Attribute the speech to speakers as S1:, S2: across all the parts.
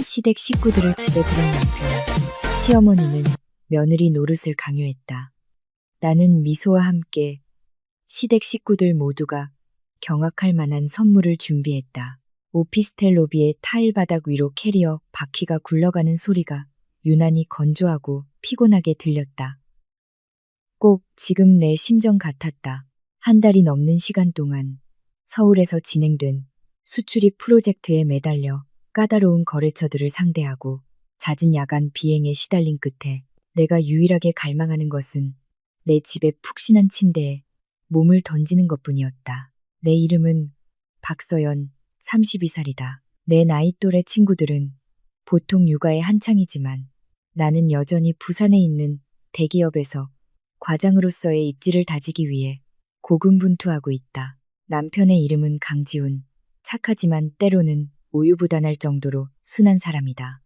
S1: 시댁 식구들을 집에 들인 남편. 시어머니는 며느리 노릇을 강요했다. 나는 미소와 함께 시댁 식구들 모두가 경악할 만한 선물을 준비했다. 오피스텔 로비의 타일 바닥 위로 캐리어 바퀴가 굴러가는 소리가 유난히 건조하고 피곤하게 들렸다. 꼭 지금 내 심정 같았다. 한 달이 넘는 시간 동안 서울에서 진행된 수출입 프로젝트에 매달려 까다로운 거래처들을 상대하고 잦은 야간 비행에 시달린 끝에 내가 유일하게 갈망하는 것은 내 집의 푹신한 침대에 몸을 던지는 것뿐이었다. 내 이름은 박서연, 32살이다. 내 나이 또래 친구들은 보통 육아에 한창이지만 나는 여전히 부산에 있는 대기업에서 과장으로서의 입지를 다지기 위해 고군분투하고 있다. 남편의 이름은 강지훈. 착하지만 때로는 우유부단할 정도로 순한 사람이다.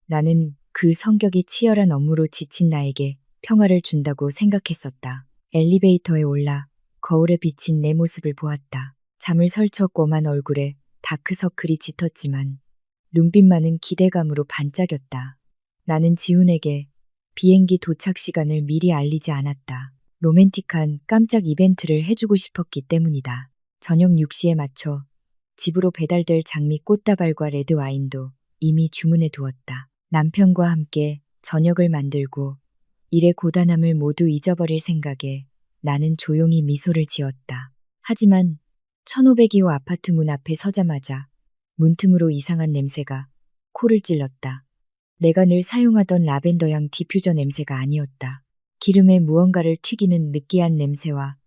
S1: 나는 그 성격이 치열한 업무로 지친 나에게 평화를 준다고 생각했었다. 엘리베이터에 올라 거울에 비친 내 모습을 보았다. 잠을 설쳐 꼬만 얼굴에 다크서클이 짙었지만 눈빛만은 기대감으로 반짝였다. 나는 지훈에게 비행기 도착 시간을 미리 알리지 않았다. 로맨틱한 깜짝 이벤트를 해주고 싶었기 때문이다. 저녁 6시에 맞춰 집으로 배달될 장미 꽃다발과 레드와인도 이미 주문해 두었다. 남편과 함께 저녁을 만들고 일의 고단함을 모두 잊어버릴 생각에 나는 조용히 미소를 지었다. 하지만 1502호 아파트 문 앞에 서자마자 문틈으로 이상한 냄새가 코를 찔렀다. 내가 늘 사용하던 라벤더향 디퓨저 냄새가 아니었다. 기름에 무언가를 튀기는 느끼한 냄새와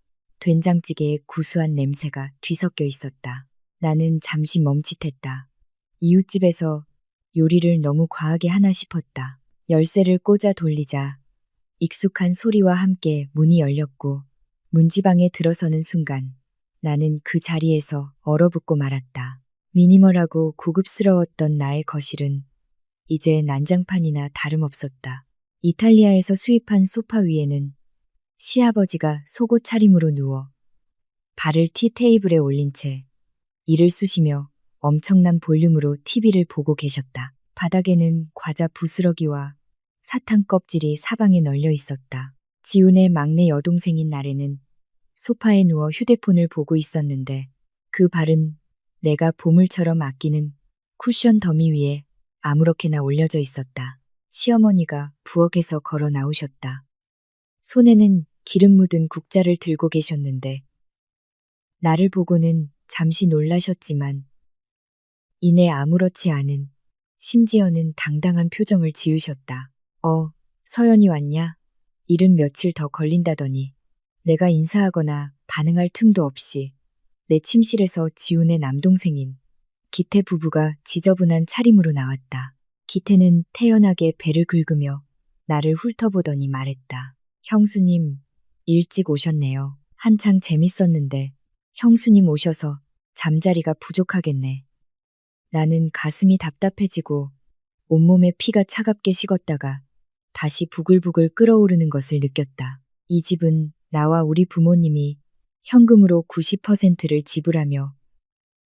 S1: 된장찌개의 구수한 냄새가 뒤섞여 있었다. 나는 잠시 멈칫했다. 이웃집에서 요리를 너무 과하게 하나 싶었다. 열쇠를 꽂아 돌리자 익숙한 소리와 함께 문이 열렸고 문지방에 들어서는 순간 나는 그 자리에서 얼어붙고 말았다. 미니멀하고 고급스러웠던 나의 거실은 이제 난장판이나 다름없었다. 이탈리아에서 수입한 소파 위에는 시아버지가 속옷 차림으로 누워 발을 티 테이블에 올린 채 이를 쑤시며 엄청난 볼륨으로 TV를 보고 계셨다. 바닥에는 과자 부스러기와 사탕 껍질이 사방에 널려 있었다. 지훈의 막내 여동생인 나래는 소파에 누워 휴대폰을 보고 있었는데 그 발은 내가 보물처럼 아끼는 쿠션 더미 위에 아무렇게나 올려져 있었다. 시어머니가 부엌에서 걸어 나오셨다. 손에는 기름 묻은 국자를 들고 계셨는데 나를 보고는 잠시 놀라셨지만 이내 아무렇지 않은, 심지어는 당당한 표정을 지으셨다. 서연이 왔냐? 일은 며칠 더 걸린다더니 내가 인사하거나 반응할 틈도 없이 내 침실에서 지훈의 남동생인 기태 부부가 지저분한 차림으로 나왔다. 기태는 태연하게 배를 긁으며 나를 훑어보더니 말했다. 형수님, 일찍 오셨네요. 한창 재밌었는데 형수님 오셔서 잠자리가 부족하겠네. 나는 가슴이 답답해지고 온몸에 피가 차갑게 식었다가 다시 부글부글 끓어오르는 것을 느꼈다. 이 집은 나와 우리 부모님이 현금으로 90%를 지불하며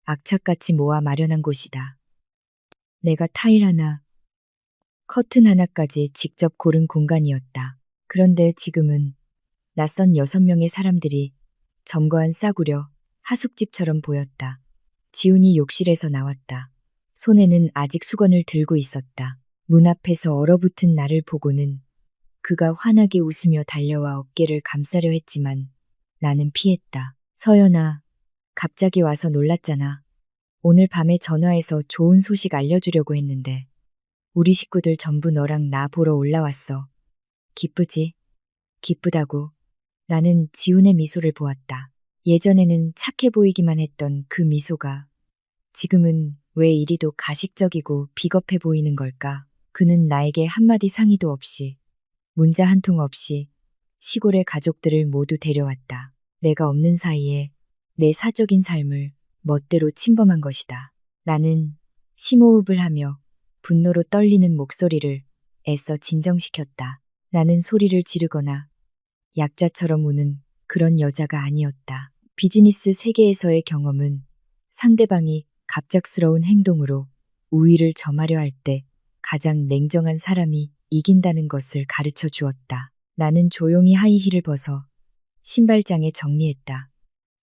S1: 악착같이 모아 마련한 곳이다. 내가 타일 하나, 커튼 하나까지 직접 고른 공간이었다. 그런데 지금은 낯선 6명의 사람들이 점거한 싸구려 하숙집처럼 보였다. 지훈이 욕실에서 나왔다. 손에는 아직 수건을 들고 있었다. 문 앞에서 얼어붙은 나를 보고는 그가 환하게 웃으며 달려와 어깨를 감싸려 했지만 나는 피했다. 서연아, 갑자기 와서 놀랐잖아. 오늘 밤에 전화해서 좋은 소식 알려주려고 했는데 우리 식구들 전부 너랑 나 보러 올라왔어. 기쁘지? 기쁘다고. 나는 지훈의 미소를 보았다. 예전에는 착해 보이기만 했던 그 미소가 지금은 왜 이리도 가식적이고 비겁해 보이는 걸까? 그는 나에게 한마디 상의도 없이 문자 한 통 없이 시골의 가족들을 모두 데려왔다. 내가 없는 사이에 내 사적인 삶을 멋대로 침범한 것이다. 나는 심호흡을 하며 분노로 떨리는 목소리를 애써 진정시켰다. 나는 소리를 지르거나 약자처럼 우는 그런 여자가 아니었다. 비즈니스 세계에서의 경험은 상대방이 갑작스러운 행동으로 우위를 점하려 할 때 가장 냉정한 사람이 이긴다는 것을 가르쳐 주었다. 나는 조용히 하이힐을 벗어 신발장에 정리했다.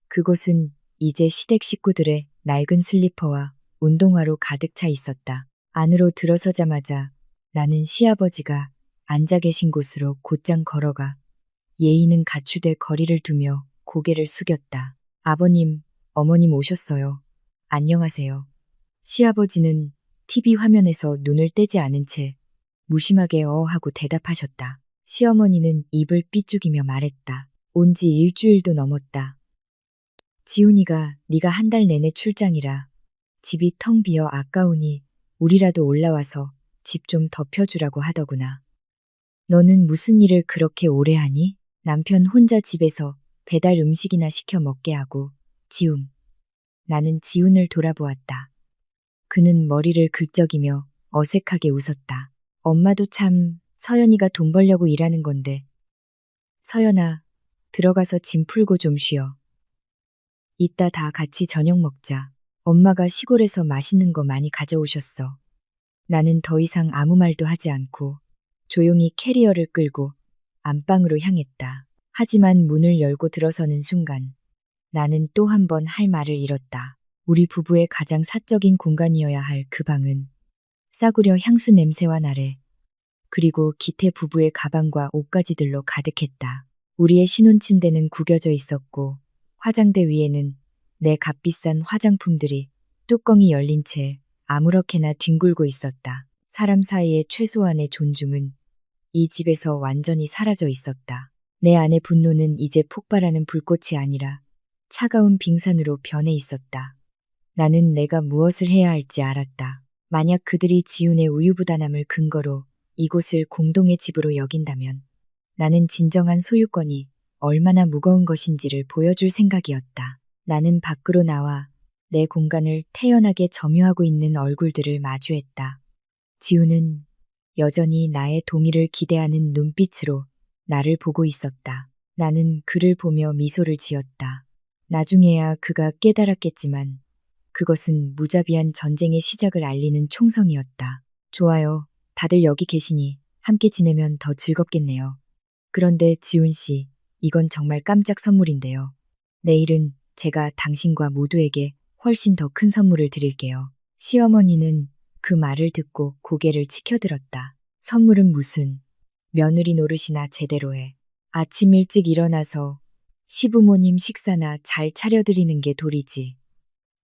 S1: 그곳은 이제 시댁 식구들의 낡은 슬리퍼와 운동화로 가득 차 있었다. 안으로 들어서자마자 나는 시아버지가 앉아 계신 곳으로 곧장 걸어가 예의는 갖추되 거리를 두며 고개를 숙였다. 아버님, 어머님 오셨어요. 안녕하세요. 시아버지는 TV 화면에서 눈을 떼지 않은 채 무심하게 하고 대답하셨다. 시어머니는 입을 삐죽이며 말했다. 온 지 일주일도 넘었다. 지훈이가 네가 한 달 내내 출장이라 집이 텅 비어 아까우니 우리라도 올라와서 집 좀 덮여주라고 하더구나. 너는 무슨 일을 그렇게 오래 하니? 남편 혼자 집에서 배달 음식이나 시켜 먹게 하고 지훈. 나는 지훈을 돌아보았다. 그는 머리를 긁적이며 어색하게 웃었다. 엄마도 참 서연이가 돈 벌려고 일하는 건데. 서연아, 들어가서 짐 풀고 좀 쉬어. 이따 다 같이 저녁 먹자. 엄마가 시골에서 맛있는 거 많이 가져오셨어. 나는 더 이상 아무 말도 하지 않고 조용히 캐리어를 끌고 안방으로 향했다. 하지만 문을 열고 들어서는 순간 나는 또 한 번 할 말을 잃었다. 우리 부부의 가장 사적인 공간이어야 할 그 방은 싸구려 향수 냄새와 나래 그리고 기태 부부의 가방과 옷가지들로 가득했다. 우리의 신혼침대는 구겨져 있었고 화장대 위에는 내 값비싼 화장품들이 뚜껑이 열린 채 아무렇게나 뒹굴고 있었다. 사람 사이의 최소한의 존중은 이 집에서 완전히 사라져 있었다. 내 안의 분노는 이제 폭발하는 불꽃이 아니라 차가운 빙산으로 변해 있었다. 나는 내가 무엇을 해야 할지 알았다. 만약 그들이 지훈의 우유부단함을 근거로 이곳을 공동의 집으로 여긴다면 나는 진정한 소유권이 얼마나 무거운 것인지를 보여줄 생각이었다. 나는 밖으로 나와 내 공간을 태연하게 점유하고 있는 얼굴들을 마주했다. 지훈은 여전히 나의 동의를 기대하는 눈빛으로 나를 보고 있었다. 나는 그를 보며 미소를 지었다. 나중에야 그가 깨달았겠지만 그것은 무자비한 전쟁의 시작을 알리는 총성이었다. 좋아요. 다들 여기 계시니 함께 지내면 더 즐겁겠네요. 그런데 지훈 씨, 이건 정말 깜짝 선물인데요. 내일은 제가 당신과 모두에게 훨씬 더 큰 선물을 드릴게요. 시어머니는 그 말을 듣고 고개를 치켜들었다. 선물은 무슨? 며느리 노릇이나 제대로 해. 아침 일찍 일어나서 시부모님 식사나 잘 차려드리는 게 도리지.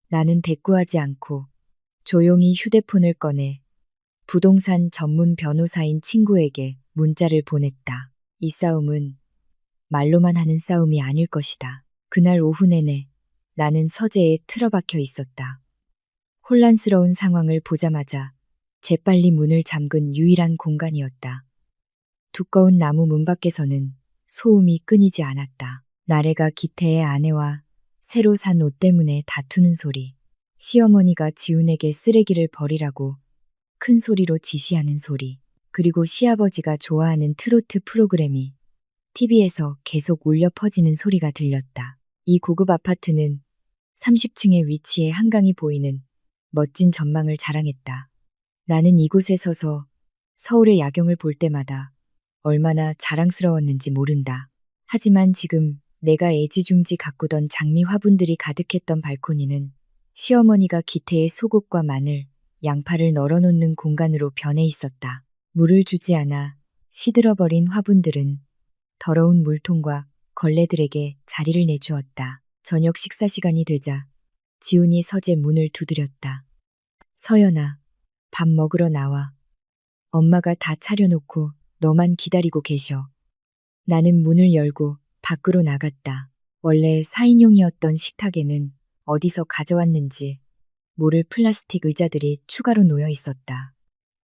S1: 나는 대꾸하지 않고 조용히 휴대폰을 꺼내 부동산 전문 변호사인 친구에게 문자를 보냈다. 이 싸움은 말로만 하는 싸움이 아닐 것이다. 그날 오후 내내 나는 서재에 틀어박혀 있었다. 혼란스러운 상황을 보자마자 재빨리 문을 잠근 유일한 공간이었다. 두꺼운 나무 문 밖에서는 소음이 끊이지 않았다. 나래가 기태의 아내와 새로 산 옷 때문에 다투는 소리, 시어머니가 지훈에게 쓰레기를 버리라고 큰 소리로 지시하는 소리, 그리고 시아버지가 좋아하는 트로트 프로그램이 TV에서 계속 울려 퍼지는 소리가 들렸다. 이 고급 아파트는 30층에 위치해 한강이 보이는 멋진 전망을 자랑했다. 나는 이곳에 서서 서울의 야경을 볼 때마다 얼마나 자랑스러웠는지 모른다. 하지만 지금 내가 애지중지 가꾸던 장미 화분들이 가득했던 발코니는 시어머니가 기태의 속옷과 마늘, 양파를 널어놓는 공간으로 변해 있었다. 물을 주지 않아 시들어버린 화분들은 더러운 물통과 걸레들에게 자리를 내주었다. 저녁 식사 시간이 되자 지훈이 서재 문을 두드렸다. 서연아, 밥 먹으러 나와. 엄마가 다 차려놓고 너만 기다리고 계셔. 나는 문을 열고 밖으로 나갔다. 원래 4인용이었던 식탁에는 어디서 가져왔는지 모를 플라스틱 의자들이 추가로 놓여 있었다.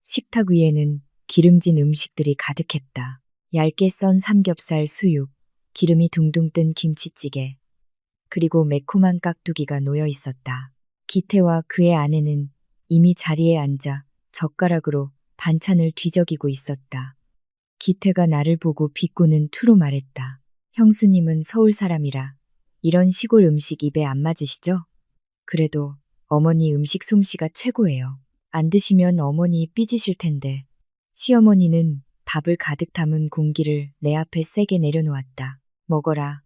S1: 식탁 위에는 기름진 음식들이 가득했다. 얇게 썬 삼겹살 수육, 기름이 둥둥 뜬 김치찌개, 그리고 매콤한 깍두기가 놓여 있었다. 기태와 그의 아내는 이미 자리에 앉아 젓가락으로 반찬을 뒤적이고 있었다. 기태가 나를 보고 비꼬는 투로 말했다. 형수님은 서울 사람이라 이런 시골 음식 입에 안 맞으시죠? 그래도 어머니 음식 솜씨가 최고예요. 안 드시면 어머니 삐지실 텐데. 시어머니는 밥을 가득 담은 공기를 내 앞에 세게 내려놓았다. 먹어라.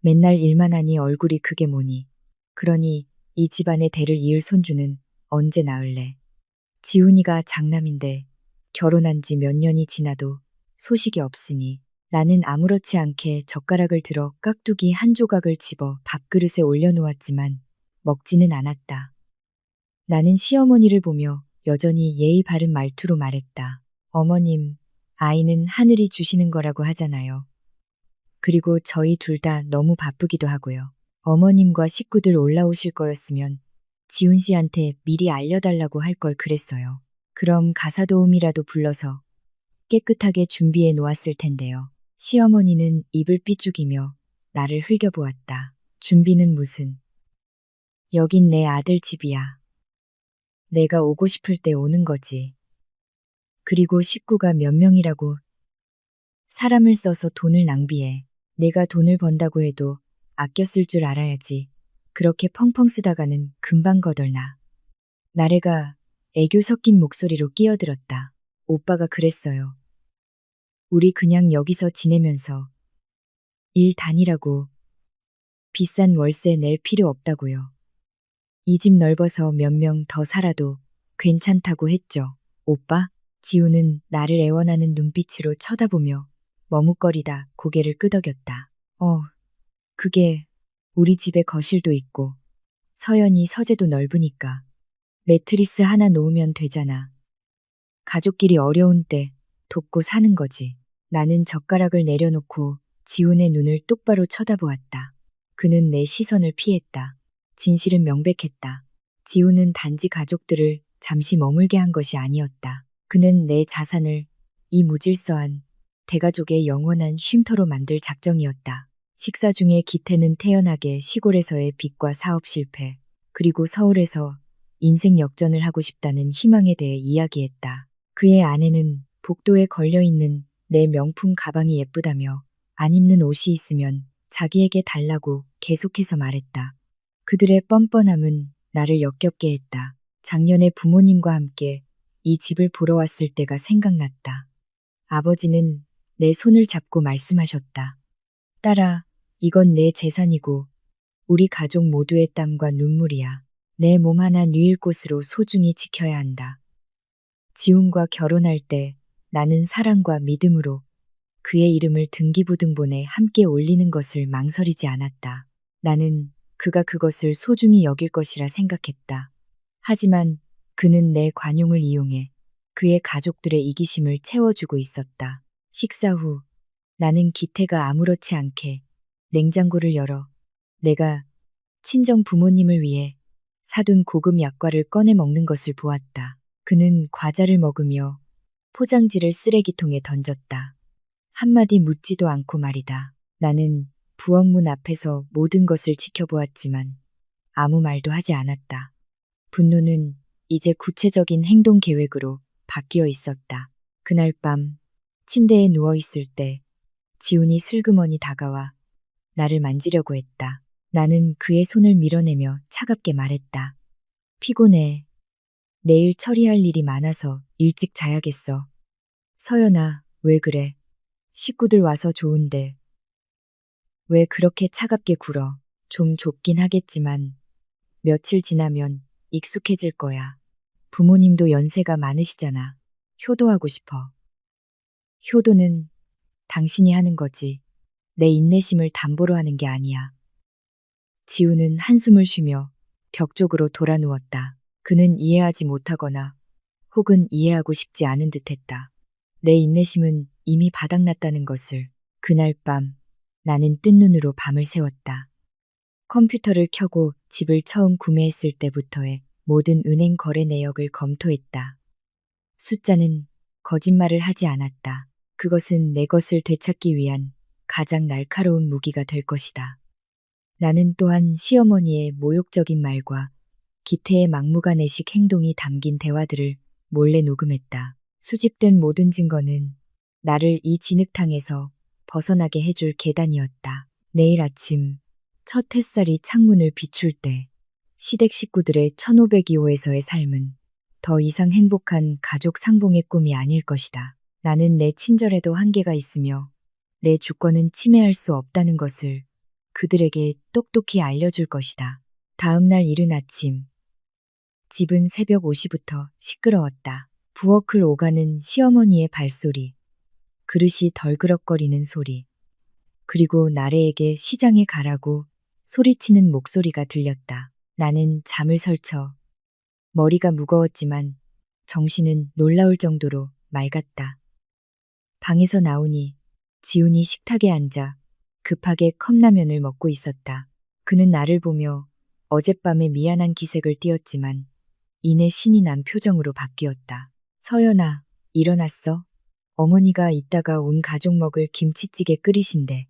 S1: 맨날 일만 하니 얼굴이 그게 뭐니. 그러니 이 집안의 대를 이을 손주는 언제 낳을래. 지훈이가 장남인데 결혼한 지 몇 년이 지나도 소식이 없으니 나는 아무렇지 않게 젓가락을 들어 깍두기 한 조각을 집어 밥그릇에 올려놓았지만 먹지는 않았다. 나는 시어머니를 보며 여전히 예의 바른 말투로 말했다. 어머님, 아이는 하늘이 주시는 거라고 하잖아요. 그리고 저희 둘 다 너무 바쁘기도 하고요. 어머님과 식구들 올라오실 거였으면 지훈 씨한테 미리 알려달라고 할 걸 그랬어요. 그럼 가사도우미라도 불러서 깨끗하게 준비해 놓았을 텐데요. 시어머니는 입을 삐죽이며 나를 흘겨보았다. 준비는 무슨. 여긴 내 아들 집이야. 내가 오고 싶을 때 오는 거지. 그리고 식구가 몇 명이라고. 사람을 써서 돈을 낭비해. 내가 돈을 번다고 해도 아껴 쓸 줄 알아야지. 그렇게 펑펑 쓰다가는 금방 거덜나. 나래가 애교 섞인 목소리로 끼어들었다. 오빠가 그랬어요. 우리 그냥 여기서 지내면서 일 다니라고. 비싼 월세 낼 필요 없다고요. 이 집 넓어서 몇 명 더 살아도 괜찮다고 했죠. 오빠? 지우는 나를 애원하는 눈빛으로 쳐다보며 머뭇거리다 고개를 끄덕였다. 그게 우리 집에 거실도 있고 서연이 서재도 넓으니까 매트리스 하나 놓으면 되잖아. 가족끼리 어려운 때 돕고 사는 거지. 나는 젓가락을 내려놓고 지훈의 눈을 똑바로 쳐다보았다. 그는 내 시선을 피했다. 진실은 명백했다. 지훈은 단지 가족들을 잠시 머물게 한 것이 아니었다. 그는 내 자산을 이 무질서한 대가족의 영원한 쉼터로 만들 작정이었다. 식사 중에 기태는 태연하게 시골에서의 빚과 사업 실패, 그리고 서울에서 인생 역전을 하고 싶다는 희망에 대해 이야기했다. 그의 아내는 복도에 걸려있는 내 명품 가방이 예쁘다며 안 입는 옷이 있으면 자기에게 달라고 계속해서 말했다. 그들의 뻔뻔함은 나를 역겹게 했다. 작년에 부모님과 함께 이 집을 보러 왔을 때가 생각났다. 아버지는 내 손을 잡고 말씀하셨다. 딸아, 이건 내 재산이고 우리 가족 모두의 땀과 눈물이야. 내 몸 하나 누일 곳으로 소중히 지켜야 한다. 지훈과 결혼할 때 나는 사랑과 믿음으로 그의 이름을 등기부등본에 함께 올리는 것을 망설이지 않았다. 나는 그가 그것을 소중히 여길 것이라 생각했다. 하지만 그는 내 관용을 이용해 그의 가족들의 이기심을 채워주고 있었다. 식사 후 나는 기태가 아무렇지 않게 냉장고를 열어 내가 친정 부모님을 위해 사둔 고급 약과를 꺼내 먹는 것을 보았다. 그는 과자를 먹으며 포장지를 쓰레기통에 던졌다. 한마디 묻지도 않고 말이다. 나는 부엌문 앞에서 모든 것을 지켜보았지만 아무 말도 하지 않았다. 분노는 이제 구체적인 행동 계획으로 바뀌어 있었다. 그날 밤 침대에 누워 있을 때 지훈이 슬그머니 다가와 나를 만지려고 했다. 나는 그의 손을 밀어내며 차갑게 말했다. 피곤해. 내일 처리할 일이 많아서 일찍 자야겠어. 서연아, 왜 그래? 식구들 와서 좋은데. 왜 그렇게 차갑게 굴어? 좀 좁긴 하겠지만 며칠 지나면 익숙해질 거야. 부모님도 연세가 많으시잖아. 효도하고 싶어. 효도는 당신이 하는 거지. 내 인내심을 담보로 하는 게 아니야. 지우는 한숨을 쉬며 벽 쪽으로 돌아 누웠다. 그는 이해하지 못하거나 혹은 이해하고 싶지 않은 듯했다. 내 인내심은 이미 바닥났다는 것을. 그날 밤 나는 뜬 눈으로 밤을 새웠다. 컴퓨터를 켜고 집을 처음 구매했을 때부터의 모든 은행 거래 내역을 검토했다. 숫자는 거짓말을 하지 않았다. 그것은 내 것을 되찾기 위한 가장 날카로운 무기가 될 것이다. 나는 또한 시어머니의 모욕적인 말과 기태의 막무가내식 행동이 담긴 대화들을 몰래 녹음했다. 수집된 모든 증거는 나를 이 진흙탕에서 벗어나게 해줄 계단이었다. 내일 아침 첫 햇살이 창문을 비출 때 시댁 식구들의 1502호에서의 삶은 더 이상 행복한 가족 상봉의 꿈이 아닐 것이다. 나는 내 친절에도 한계가 있으며 내 주권은 침해할 수 없다는 것을 그들에게 똑똑히 알려줄 것이다. 다음 날 이른 아침. 집은 새벽 5시부터 시끄러웠다. 부엌을 오가는 시어머니의 발소리, 그릇이 덜그럭거리는 소리, 그리고 나래에게 시장에 가라고 소리치는 목소리가 들렸다. 나는 잠을 설쳐 머리가 무거웠지만 정신은 놀라울 정도로 맑았다. 방에서 나오니 지훈이 식탁에 앉아 급하게 컵라면을 먹고 있었다. 그는 나를 보며 어젯밤에 미안한 기색을 띄었지만 이내 신이 난 표정으로 바뀌었다. 서연아, 일어났어? 어머니가 이따가 온 가족 먹을 김치찌개 끓이신대.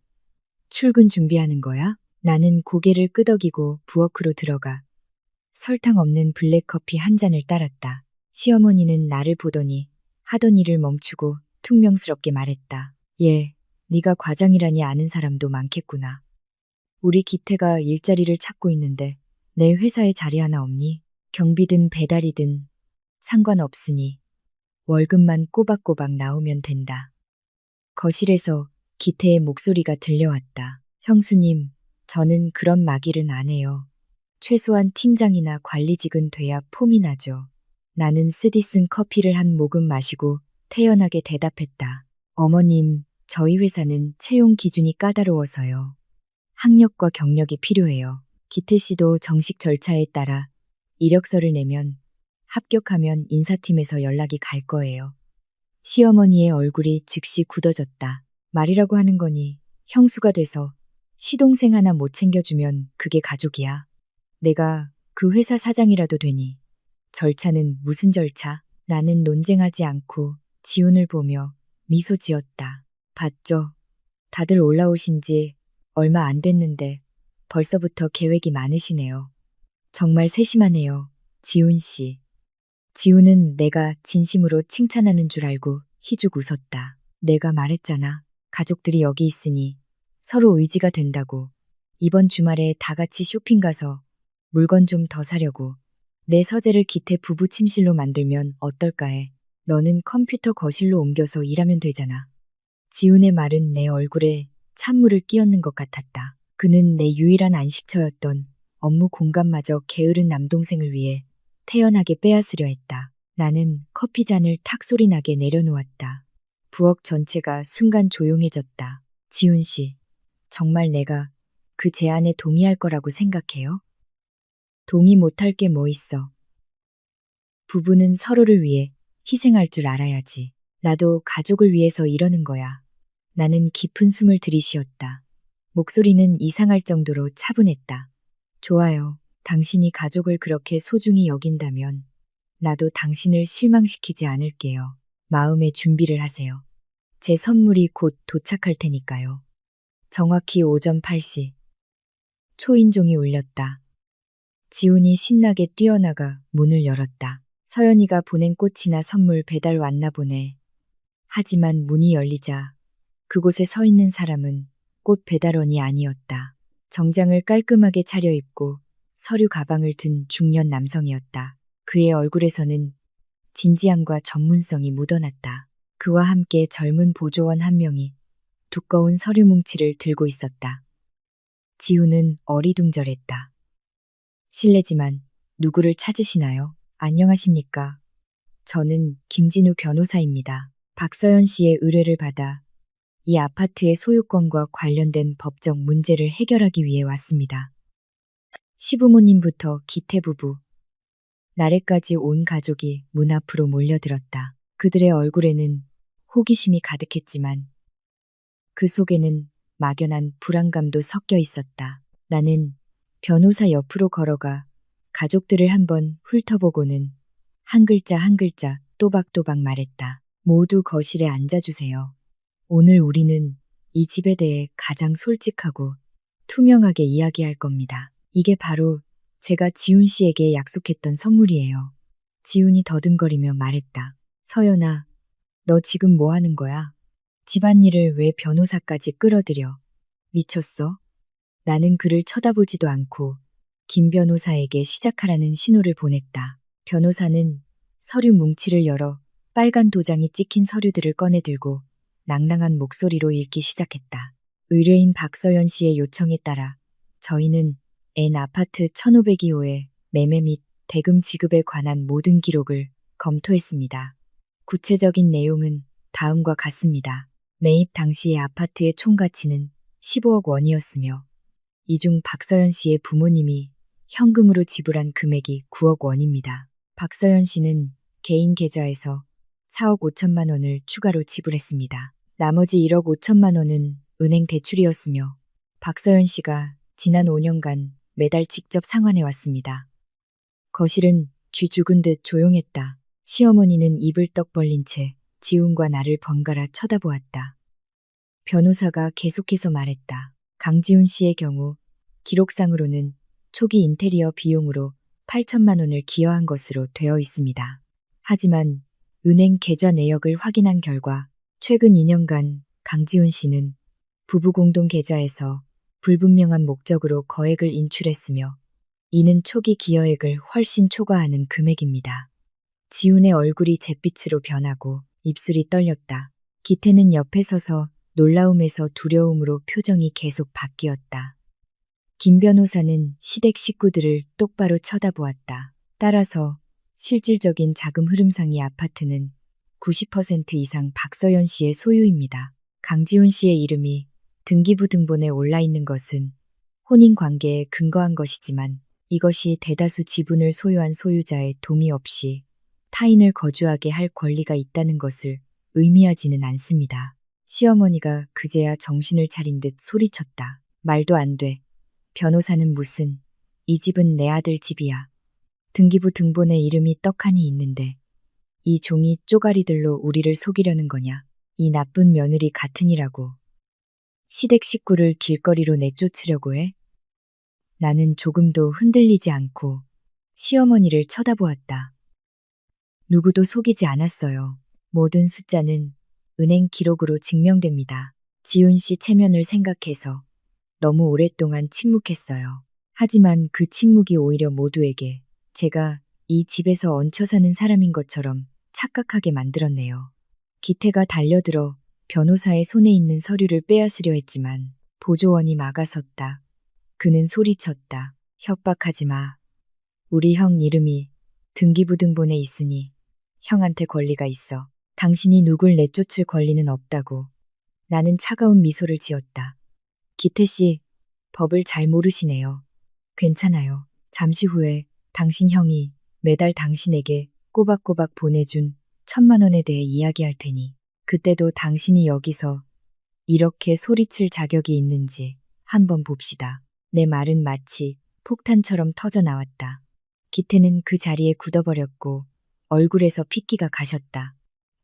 S1: 출근 준비하는 거야? 나는 고개를 끄덕이고 부엌으로 들어가 설탕 없는 블랙커피 한 잔을 따랐다. 시어머니는 나를 보더니 하던 일을 멈추고 퉁명스럽게 말했다. 예, 네가 과장이라니 아는 사람도 많겠구나. 우리 기태가 일자리를 찾고 있는데 내 회사에 자리 하나 없니? 경비든 배달이든 상관없으니 월급만 꼬박꼬박 나오면 된다. 거실에서 기태의 목소리가 들려왔다. 형수님, 저는 그런 막일은 안 해요. 최소한 팀장이나 관리직은 돼야 폼이 나죠. 나는 쓰디 쓴 커피를 한 모금 마시고 태연하게 대답했다. 어머님, 저희 회사는 채용 기준이 까다로워서요. 학력과 경력이 필요해요. 기태 씨도 정식 절차에 따라 이력서를 내면 합격하면 인사팀에서 연락이 갈 거예요. 시어머니의 얼굴이 즉시 굳어졌다. 말이라고 하는 거니 형수가 돼서 시동생 하나 못 챙겨주면 그게 가족이야. 내가 그 회사 사장이라도 되니 절차는 무슨 절차? 나는 논쟁하지 않고 지훈을 보며 미소 지었다. 봤죠? 다들 올라오신 지 얼마 안 됐는데 벌써부터 계획이 많으시네요. 정말 세심하네요, 지훈 씨. 지훈은 내가 진심으로 칭찬하는 줄 알고 희죽 웃었다. 내가 말했잖아. 가족들이 여기 있으니 서로 의지가 된다고. 이번 주말에 다 같이 쇼핑 가서 물건 좀 더 사려고. 내 서재를 기태 부부 침실로 만들면 어떨까 해. 너는 컴퓨터 거실로 옮겨서 일하면 되잖아. 지훈의 말은 내 얼굴에 찬물을 끼얹는 것 같았다. 그는 내 유일한 안식처였던 업무 공간마저 게으른 남동생을 위해 태연하게 빼앗으려 했다. 나는 커피잔을 탁 소리나게 내려놓았다. 부엌 전체가 순간 조용해졌다. 지훈 씨, 정말 내가 그 제안에 동의할 거라고 생각해요? 동의 못할 게 뭐 있어. 부부는 서로를 위해 희생할 줄 알아야지. 나도 가족을 위해서 이러는 거야. 나는 깊은 숨을 들이쉬었다. 목소리는 이상할 정도로 차분했다. 좋아요. 당신이 가족을 그렇게 소중히 여긴다면 나도 당신을 실망시키지 않을게요. 마음의 준비를 하세요. 제 선물이 곧 도착할 테니까요. 정확히 오전 8시. 초인종이 울렸다. 지훈이 신나게 뛰어나가 문을 열었다. 서연이가 보낸 꽃이나 선물 배달 왔나 보네. 하지만 문이 열리자 그곳에 서 있는 사람은 꽃 배달원이 아니었다. 정장을 깔끔하게 차려입고 서류 가방을 든 중년 남성이었다. 그의 얼굴에서는 진지함과 전문성이 묻어났다. 그와 함께 젊은 보조원 한 명이 두꺼운 서류 뭉치를 들고 있었다. 지훈은 어리둥절했다. 실례지만 누구를 찾으시나요? 안녕하십니까? 저는 김진우 변호사입니다. 박서연 씨의 의뢰를 받아 이 아파트의 소유권과 관련된 법적 문제를 해결하기 위해 왔습니다. 시부모님부터 기태 부부, 나래까지 온 가족이 문 앞으로 몰려들었다. 그들의 얼굴에는 호기심이 가득했지만 그 속에는 막연한 불안감도 섞여 있었다. 나는 변호사 옆으로 걸어가 가족들을 한번 훑어보고는 한 글자 한 글자 또박또박 말했다. 모두 거실에 앉아주세요. 오늘 우리는 이 집에 대해 가장 솔직하고 투명하게 이야기할 겁니다. 이게 바로 제가 지훈 씨에게 약속했던 선물이에요. 지훈이 더듬거리며 말했다. 서연아, 너 지금 뭐 하는 거야? 집안일을 왜 변호사까지 끌어들여? 미쳤어? 나는 그를 쳐다보지도 않고 김 변호사에게 시작하라는 신호를 보냈다. 변호사는 서류 뭉치를 열어 빨간 도장이 찍힌 서류들을 꺼내들고 낭낭한 목소리로 읽기 시작했다. 의뢰인 박서연 씨의 요청에 따라 저희는 N 아파트 1502호의 매매 및 대금 지급에 관한 모든 기록을 검토했습니다. 구체적인 내용은 다음과 같습니다. 매입 당시의 아파트의 총 가치는 15억 원이었으며 이 중 박서연 씨의 부모님이 현금으로 지불한 금액이 9억 원입니다. 박서연 씨는 개인 계좌에서 4억 5천만 원을 추가로 지불했습니다. 나머지 1억 5천만 원은 은행 대출이었으며 박서연 씨가 지난 5년간 매달 직접 상환해 왔습니다. 거실은 쥐 죽은 듯 조용했다. 시어머니는 입을 떡 벌린 채 지훈과 나를 번갈아 쳐다보았다. 변호사가 계속해서 말했다. 강지훈 씨의 경우 기록상으로는 초기 인테리어 비용으로 8천만 원을 기여한 것으로 되어 있습니다. 하지만 은행 계좌 내역을 확인한 결과 최근 2년간 강지훈 씨는 부부 공동 계좌에서 불분명한 목적으로 거액을 인출했으며 이는 초기 기여액을 훨씬 초과하는 금액입니다. 지훈의 얼굴이 잿빛으로 변하고 입술이 떨렸다. 기태는 옆에 서서 놀라움에서 두려움으로 표정이 계속 바뀌었다. 김 변호사는 시댁 식구들을 똑바로 쳐다보았다. 따라서 실질적인 자금 흐름상 이 아파트는 90% 이상 박서연 씨의 소유입니다. 강지훈 씨의 이름이 등기부 등본에 올라 있는 것은 혼인 관계에 근거한 것이지만 이것이 대다수 지분을 소유한 소유자의 동의 없이 타인을 거주하게 할 권리가 있다는 것을 의미하지는 않습니다. 시어머니가 그제야 정신을 차린 듯 소리쳤다. 말도 안 돼. 변호사는 무슨, 이 집은 내 아들 집이야. 등기부 등본에 이름이 떡하니 있는데 이 종이 쪼가리들로 우리를 속이려는 거냐. 이 나쁜 며느리 같으니라고. 시댁 식구를 길거리로 내쫓으려고 해? 나는 조금도 흔들리지 않고 시어머니를 쳐다보았다. 누구도 속이지 않았어요. 모든 숫자는 은행 기록으로 증명됩니다. 지훈 씨 체면을 생각해서 너무 오랫동안 침묵했어요. 하지만 그 침묵이 오히려 모두에게 제가 이 집에서 얹혀 사는 사람인 것처럼 착각하게 만들었네요. 기태가 달려들어 변호사의 손에 있는 서류를 빼앗으려 했지만 보조원이 막아섰다. 그는 소리쳤다. 협박하지 마. 우리 형 이름이 등기부 등본에 있으니 형한테 권리가 있어. 당신이 누굴 내쫓을 권리는 없다고. 나는 차가운 미소를 지었다. 기태 씨, 법을 잘 모르시네요. 괜찮아요. 잠시 후에 당신 형이 매달 당신에게 꼬박꼬박 보내준 1,000만 원에 대해 이야기할 테니 그때도 당신이 여기서 이렇게 소리칠 자격이 있는지 한번 봅시다. 내 말은 마치 폭탄처럼 터져 나왔다. 기태는 그 자리에 굳어버렸고 얼굴에서 핏기가 가셨다.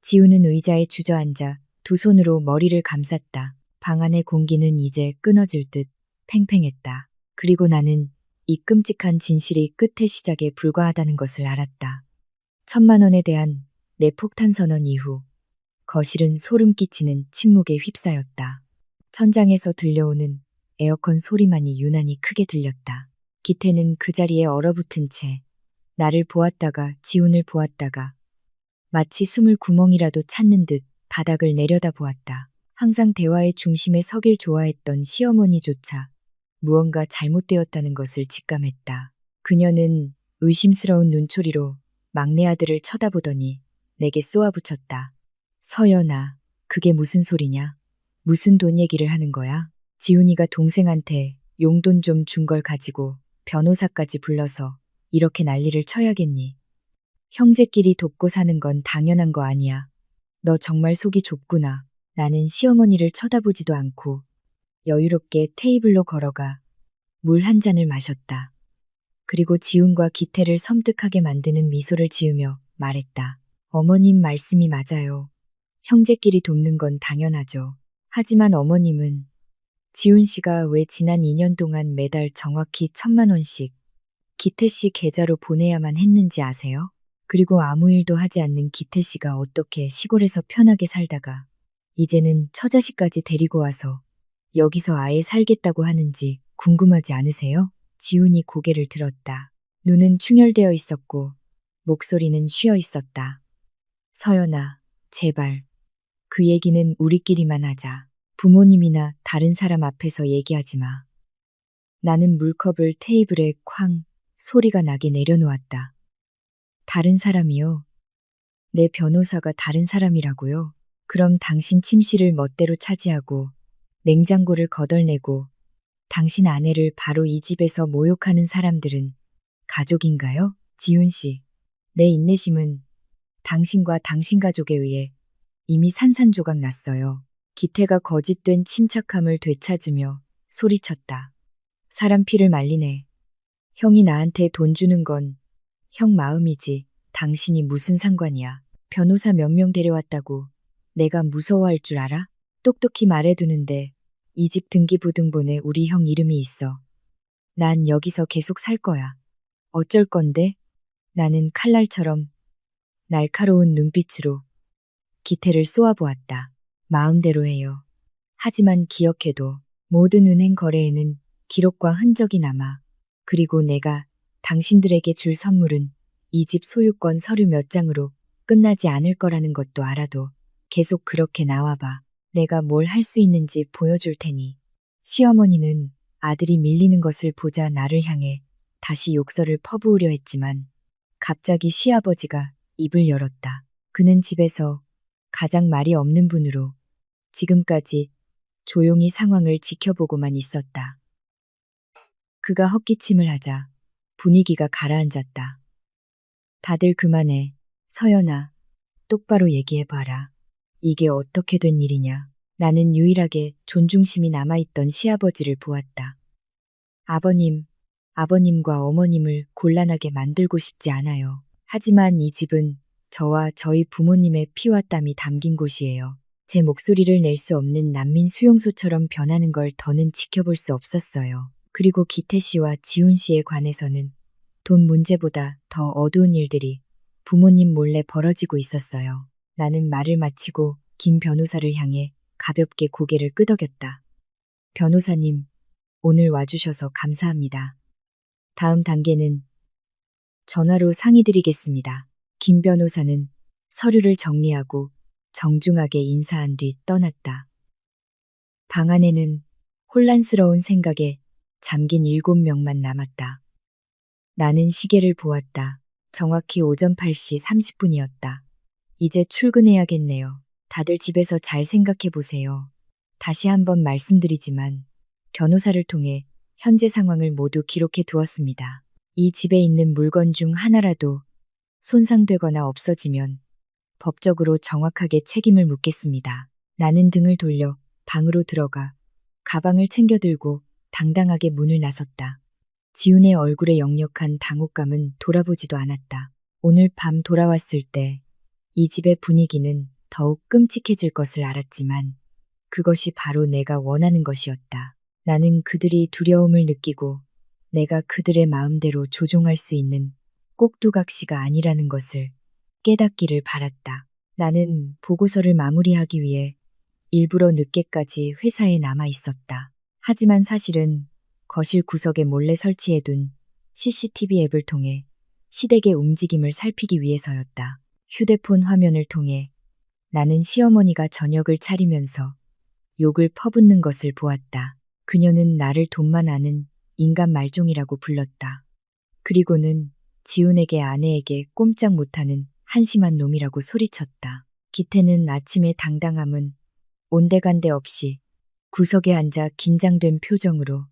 S1: 지우는 의자에 주저앉아 두 손으로 머리를 감쌌다. 방 안의 공기는 이제 끊어질 듯 팽팽했다. 그리고 나는 이 끔찍한 진실이 끝의 시작에 불과하다는 것을 알았다. 1,000만 원에 대한 내 폭탄 선언 이후 거실은 소름 끼치는 침묵에 휩싸였다. 천장에서 들려오는 에어컨 소리만이 유난히 크게 들렸다. 기태는 그 자리에 얼어붙은 채 나를 보았다가 지훈을 보았다가 마치 숨을 구멍이라도 찾는 듯 바닥을 내려다보았다. 항상 대화의 중심에 서길 좋아했던 시어머니조차 무언가 잘못되었다는 것을 직감했다. 그녀는 의심스러운 눈초리로 막내 아들을 쳐다보더니 내게 쏘아붙였다. 서연아, 그게 무슨 소리냐? 무슨 돈 얘기를 하는 거야? 지훈이가 동생한테 용돈 좀 준 걸 가지고 변호사까지 불러서 이렇게 난리를 쳐야겠니? 형제끼리 돕고 사는 건 당연한 거 아니야. 너 정말 속이 좁구나. 나는 시어머니를 쳐다보지도 않고 여유롭게 테이블로 걸어가 물 한 잔을 마셨다. 그리고 지훈과 기태를 섬뜩하게 만드는 미소를 지으며 말했다. 어머님 말씀이 맞아요. 형제끼리 돕는 건 당연하죠. 하지만 어머님은 지훈 씨가 왜 지난 2년 동안 매달 정확히 1,000만 원씩 기태 씨 계좌로 보내야만 했는지 아세요? 그리고 아무 일도 하지 않는 기태 씨가 어떻게 시골에서 편하게 살다가 이제는 처자식까지 데리고 와서 여기서 아예 살겠다고 하는지 궁금하지 않으세요? 지훈이 고개를 들었다. 눈은 충혈되어 있었고 목소리는 쉬어 있었다. 서연아, 제발. 그 얘기는 우리끼리만 하자. 부모님이나 다른 사람 앞에서 얘기하지 마. 나는 물컵을 테이블에 쾅 소리가 나게 내려놓았다. 다른 사람이요? 내 변호사가 다른 사람이라고요? 그럼 당신 침실을 멋대로 차지하고 냉장고를 거덜내고 당신 아내를 바로 이 집에서 모욕하는 사람들은 가족인가요? 지훈 씨, 내 인내심은 당신과 당신 가족에 의해 이미 산산조각 났어요. 기태가 거짓된 침착함을 되찾으며 소리쳤다. 사람 피를 말리네. 형이 나한테 돈 주는 건 형 마음이지 당신이 무슨 상관이야. 변호사 몇 명 데려왔다고 내가 무서워할 줄 알아? 똑똑히 말해두는데 이 집 등기부등본에 우리 형 이름이 있어. 난 여기서 계속 살 거야. 어쩔 건데? 나는 칼날처럼 날카로운 눈빛으로 기태를 쏘아보았다. 마음대로 해요. 하지만 기억해도 모든 은행 거래에는 기록과 흔적이 남아. 그리고 내가 당신들에게 줄 선물은 이 집 소유권 서류 몇 장으로 끝나지 않을 거라는 것도 알아도 계속 그렇게 나와봐. 내가 뭘 할 수 있는지 보여줄 테니. 시어머니는 아들이 밀리는 것을 보자 나를 향해 다시 욕설을 퍼부으려 했지만 갑자기 시아버지가 입을 열었다. 그는 집에서 가장 말이 없는 분으로 지금까지 조용히 상황을 지켜보고만 있었다. 그가 헛기침을 하자 분위기가 가라앉았다. 다들 그만해. 서연아, 똑바로 얘기해봐라. 이게 어떻게 된 일이냐. 나는 유일하게 존중심이 남아있던 시아버지를 보았다. 아버님과 어머님을 곤란하게 만들고 싶지 않아요. 하지만 이 집은 저와 저희 부모님의 피와 땀이 담긴 곳이에요. 제 목소리를 낼 수 없는 난민 수용소처럼 변하는 걸 더는 지켜볼 수 없었어요. 그리고 기태 씨와 지훈 씨에 관해서는 돈 문제보다 더 어두운 일들이 부모님 몰래 벌어지고 있었어요. 나는 말을 마치고 김 변호사를 향해 가볍게 고개를 끄덕였다. 변호사님, 오늘 와주셔서 감사합니다. 다음 단계는 전화로 상의드리겠습니다. 김 변호사는 서류를 정리하고 정중하게 인사한 뒤 떠났다. 방 안에는 혼란스러운 생각에 잠긴 7명만 남았다. 나는 시계를 보았다. 정확히 오전 8시 30분이었다. 이제 출근해야겠네요. 다들 집에서 잘 생각해 보세요. 다시 한번 말씀드리지만 변호사를 통해 현재 상황을 모두 기록해 두었습니다. 이 집에 있는 물건 중 하나라도 손상되거나 없어지면 법적으로 정확하게 책임을 묻겠습니다. 나는 등을 돌려 방으로 들어가 가방을 챙겨 들고 당당하게 문을 나섰다. 지훈의 얼굴에 역력한 당혹감은 돌아보지도 않았다. 오늘 밤 돌아왔을 때 이 집의 분위기는 더욱 끔찍해질 것을 알았지만 그것이 바로 내가 원하는 것이었다. 나는 그들이 두려움을 느끼고 내가 그들의 마음대로 조종할 수 있는 꼭두각시가 아니라는 것을 깨닫기를 바랐다. 나는 보고서를 마무리하기 위해 일부러 늦게까지 회사에 남아 있었다. 하지만 사실은 거실 구석에 몰래 설치해둔 CCTV 앱을 통해 시댁의 움직임을 살피기 위해서였다. 휴대폰 화면을 통해 나는 시어머니가 저녁을 차리면서 욕을 퍼붓는 것을 보았다. 그녀는 나를 돈만 아는 인간 말종이라고 불렀다. 그리고는 지훈에게 아내에게 꼼짝 못하는 한심한 놈이라고 소리쳤다. 기태는 아침의 당당함은 온데간데 없이 구석에 앉아 긴장된 표정으로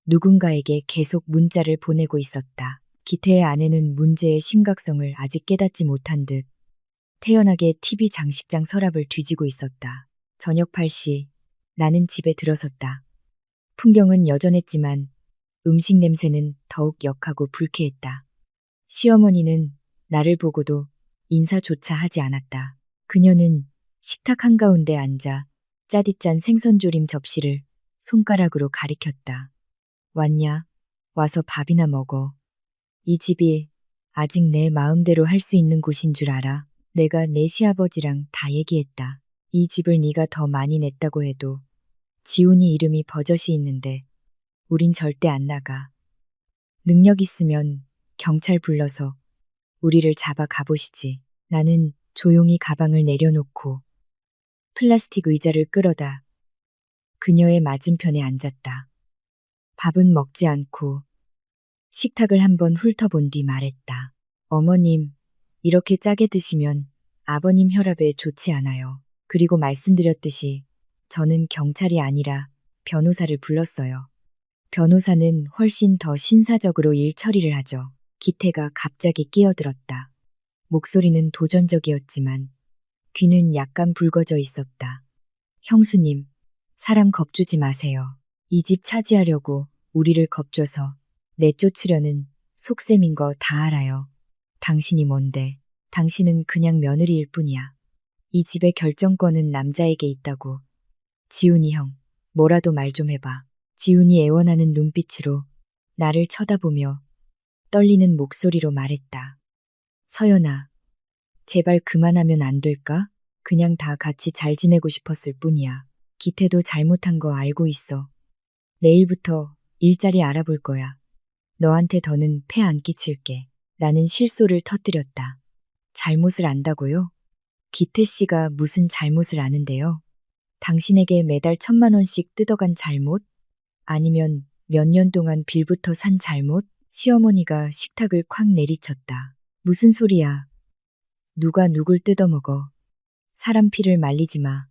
S1: 누군가에게 계속 문자를 보내고 있었다. 기태의 아내는 문제의 심각성을 아직 깨닫지 못한 듯 태연하게 TV 장식장 서랍을 뒤지고 있었다. 저녁 8시 나는 집에 들어섰다. 풍경은 여전했지만 음식 냄새는 더욱 역하고 불쾌했다. 시어머니는 나를 보고도 인사조차 하지 않았다. 그녀는 식탁 한가운데 앉아 짜디짠 생선조림 접시를 손가락으로 가리켰다. 왔냐? 와서 밥이나 먹어. 이 집이 아직 내 마음대로 할 수 있는 곳인 줄 알아. 내가 내 시아버지랑 다 얘기했다. 이 집을 네가 더 많이 냈다고 해도 지훈이 이름이 버젓이 있는데 우린 절대 안 나가. 능력 있으면 경찰 불러서 우리를 잡아 가보시지. 나는 조용히 가방을 내려놓고 플라스틱 의자를 끌어다 그녀의 맞은편에 앉았다. 밥은 먹지 않고 식탁을 한번 훑어본 뒤 말했다. 어머님, 이렇게 짜게 드시면 아버님 혈압에 좋지 않아요. 그리고 말씀드렸듯이 저는 경찰이 아니라 변호사를 불렀어요. 변호사는 훨씬 더 신사적으로 일 처리를 하죠. 기태가 갑자기 끼어들었다. 목소리는 도전적이었지만 귀는 약간 붉어져 있었다. 형수님, 사람 겁주지 마세요. 이 집 차지하려고 우리를 겁줘서 내쫓으려는 속셈인 거 다 알아요. 당신이 뭔데? 당신은 그냥 며느리일 뿐이야. 이 집의 결정권은 남자에게 있다고. 지훈이 형, 뭐라도 말 좀 해봐. 지훈이 애원하는 눈빛으로 나를 쳐다보며 떨리는 목소리로 말했다. 서연아, 제발 그만하면 안 될까? 그냥 다 같이 잘 지내고 싶었을 뿐이야. 기태도 잘못한 거 알고 있어. 내일부터 일자리 알아볼 거야. 너한테 더는 폐 안 끼칠게. 나는 실소를 터뜨렸다. 잘못을 안다고요? 기태 씨가 무슨 잘못을 아는데요? 당신에게 매달 1,000만 원씩 뜯어간 잘못? 아니면 몇 년 동안 빌부터 산 잘못? 시어머니가 식탁을 콱 내리쳤다. 무슨 소리야? 누가 누굴 뜯어먹어? 사람 피를 말리지 마.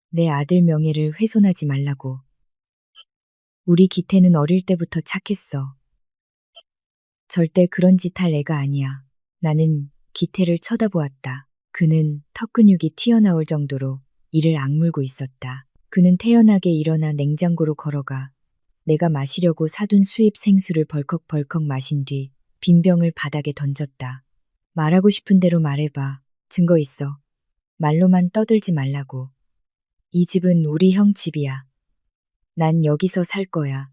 S1: 내 아들 명예를 훼손하지 말라고. 우리 기태는 어릴 때부터 착했어. 절대 그런 짓 할 애가 아니야. 나는 기태를 쳐다보았다. 그는 턱근육이 튀어나올 정도로 이를 악물고 있었다. 그는 태연하게 일어나 냉장고로 걸어가 내가 마시려고 사둔 수입 생수를 벌컥벌컥 마신 뒤 빈병을 바닥에 던졌다. 말하고 싶은 대로 말해봐. 증거 있어. 말로만 떠들지 말라고. 이 집은 우리 형 집이야. 난 여기서 살 거야.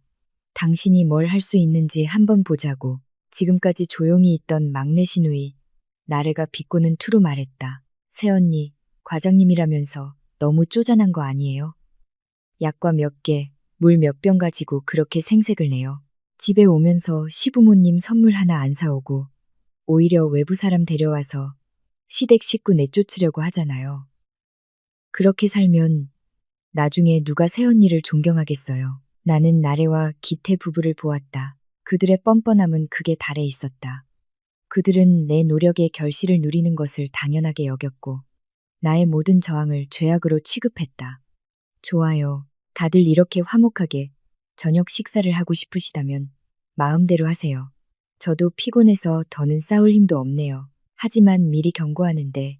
S1: 당신이 뭘 할 수 있는지 한번 보자고. 지금까지 조용히 있던 막내 시누이 나래가 비꼬는 투로 말했다. 새언니, 과장님이라면서 너무 쪼잔한 거 아니에요? 약과 몇 개, 물 몇 병 가지고 그렇게 생색을 내요. 집에 오면서 시부모님 선물 하나 안 사오고 오히려 외부 사람 데려와서 시댁 식구 내쫓으려고 하잖아요. 그렇게 살면 나중에 누가 새언니를 존경하겠어요. 나는 나래와 기태 부부를 보았다. 그들의 뻔뻔함은 극에 달해 있었다. 그들은 내 노력의 결실을 누리는 것을 당연하게 여겼고 나의 모든 저항을 죄악으로 취급했다. 좋아요. 다들 이렇게 화목하게 저녁 식사를 하고 싶으시다면 마음대로 하세요. 저도 피곤해서 더는 싸울 힘도 없네요. 하지만 미리 경고하는데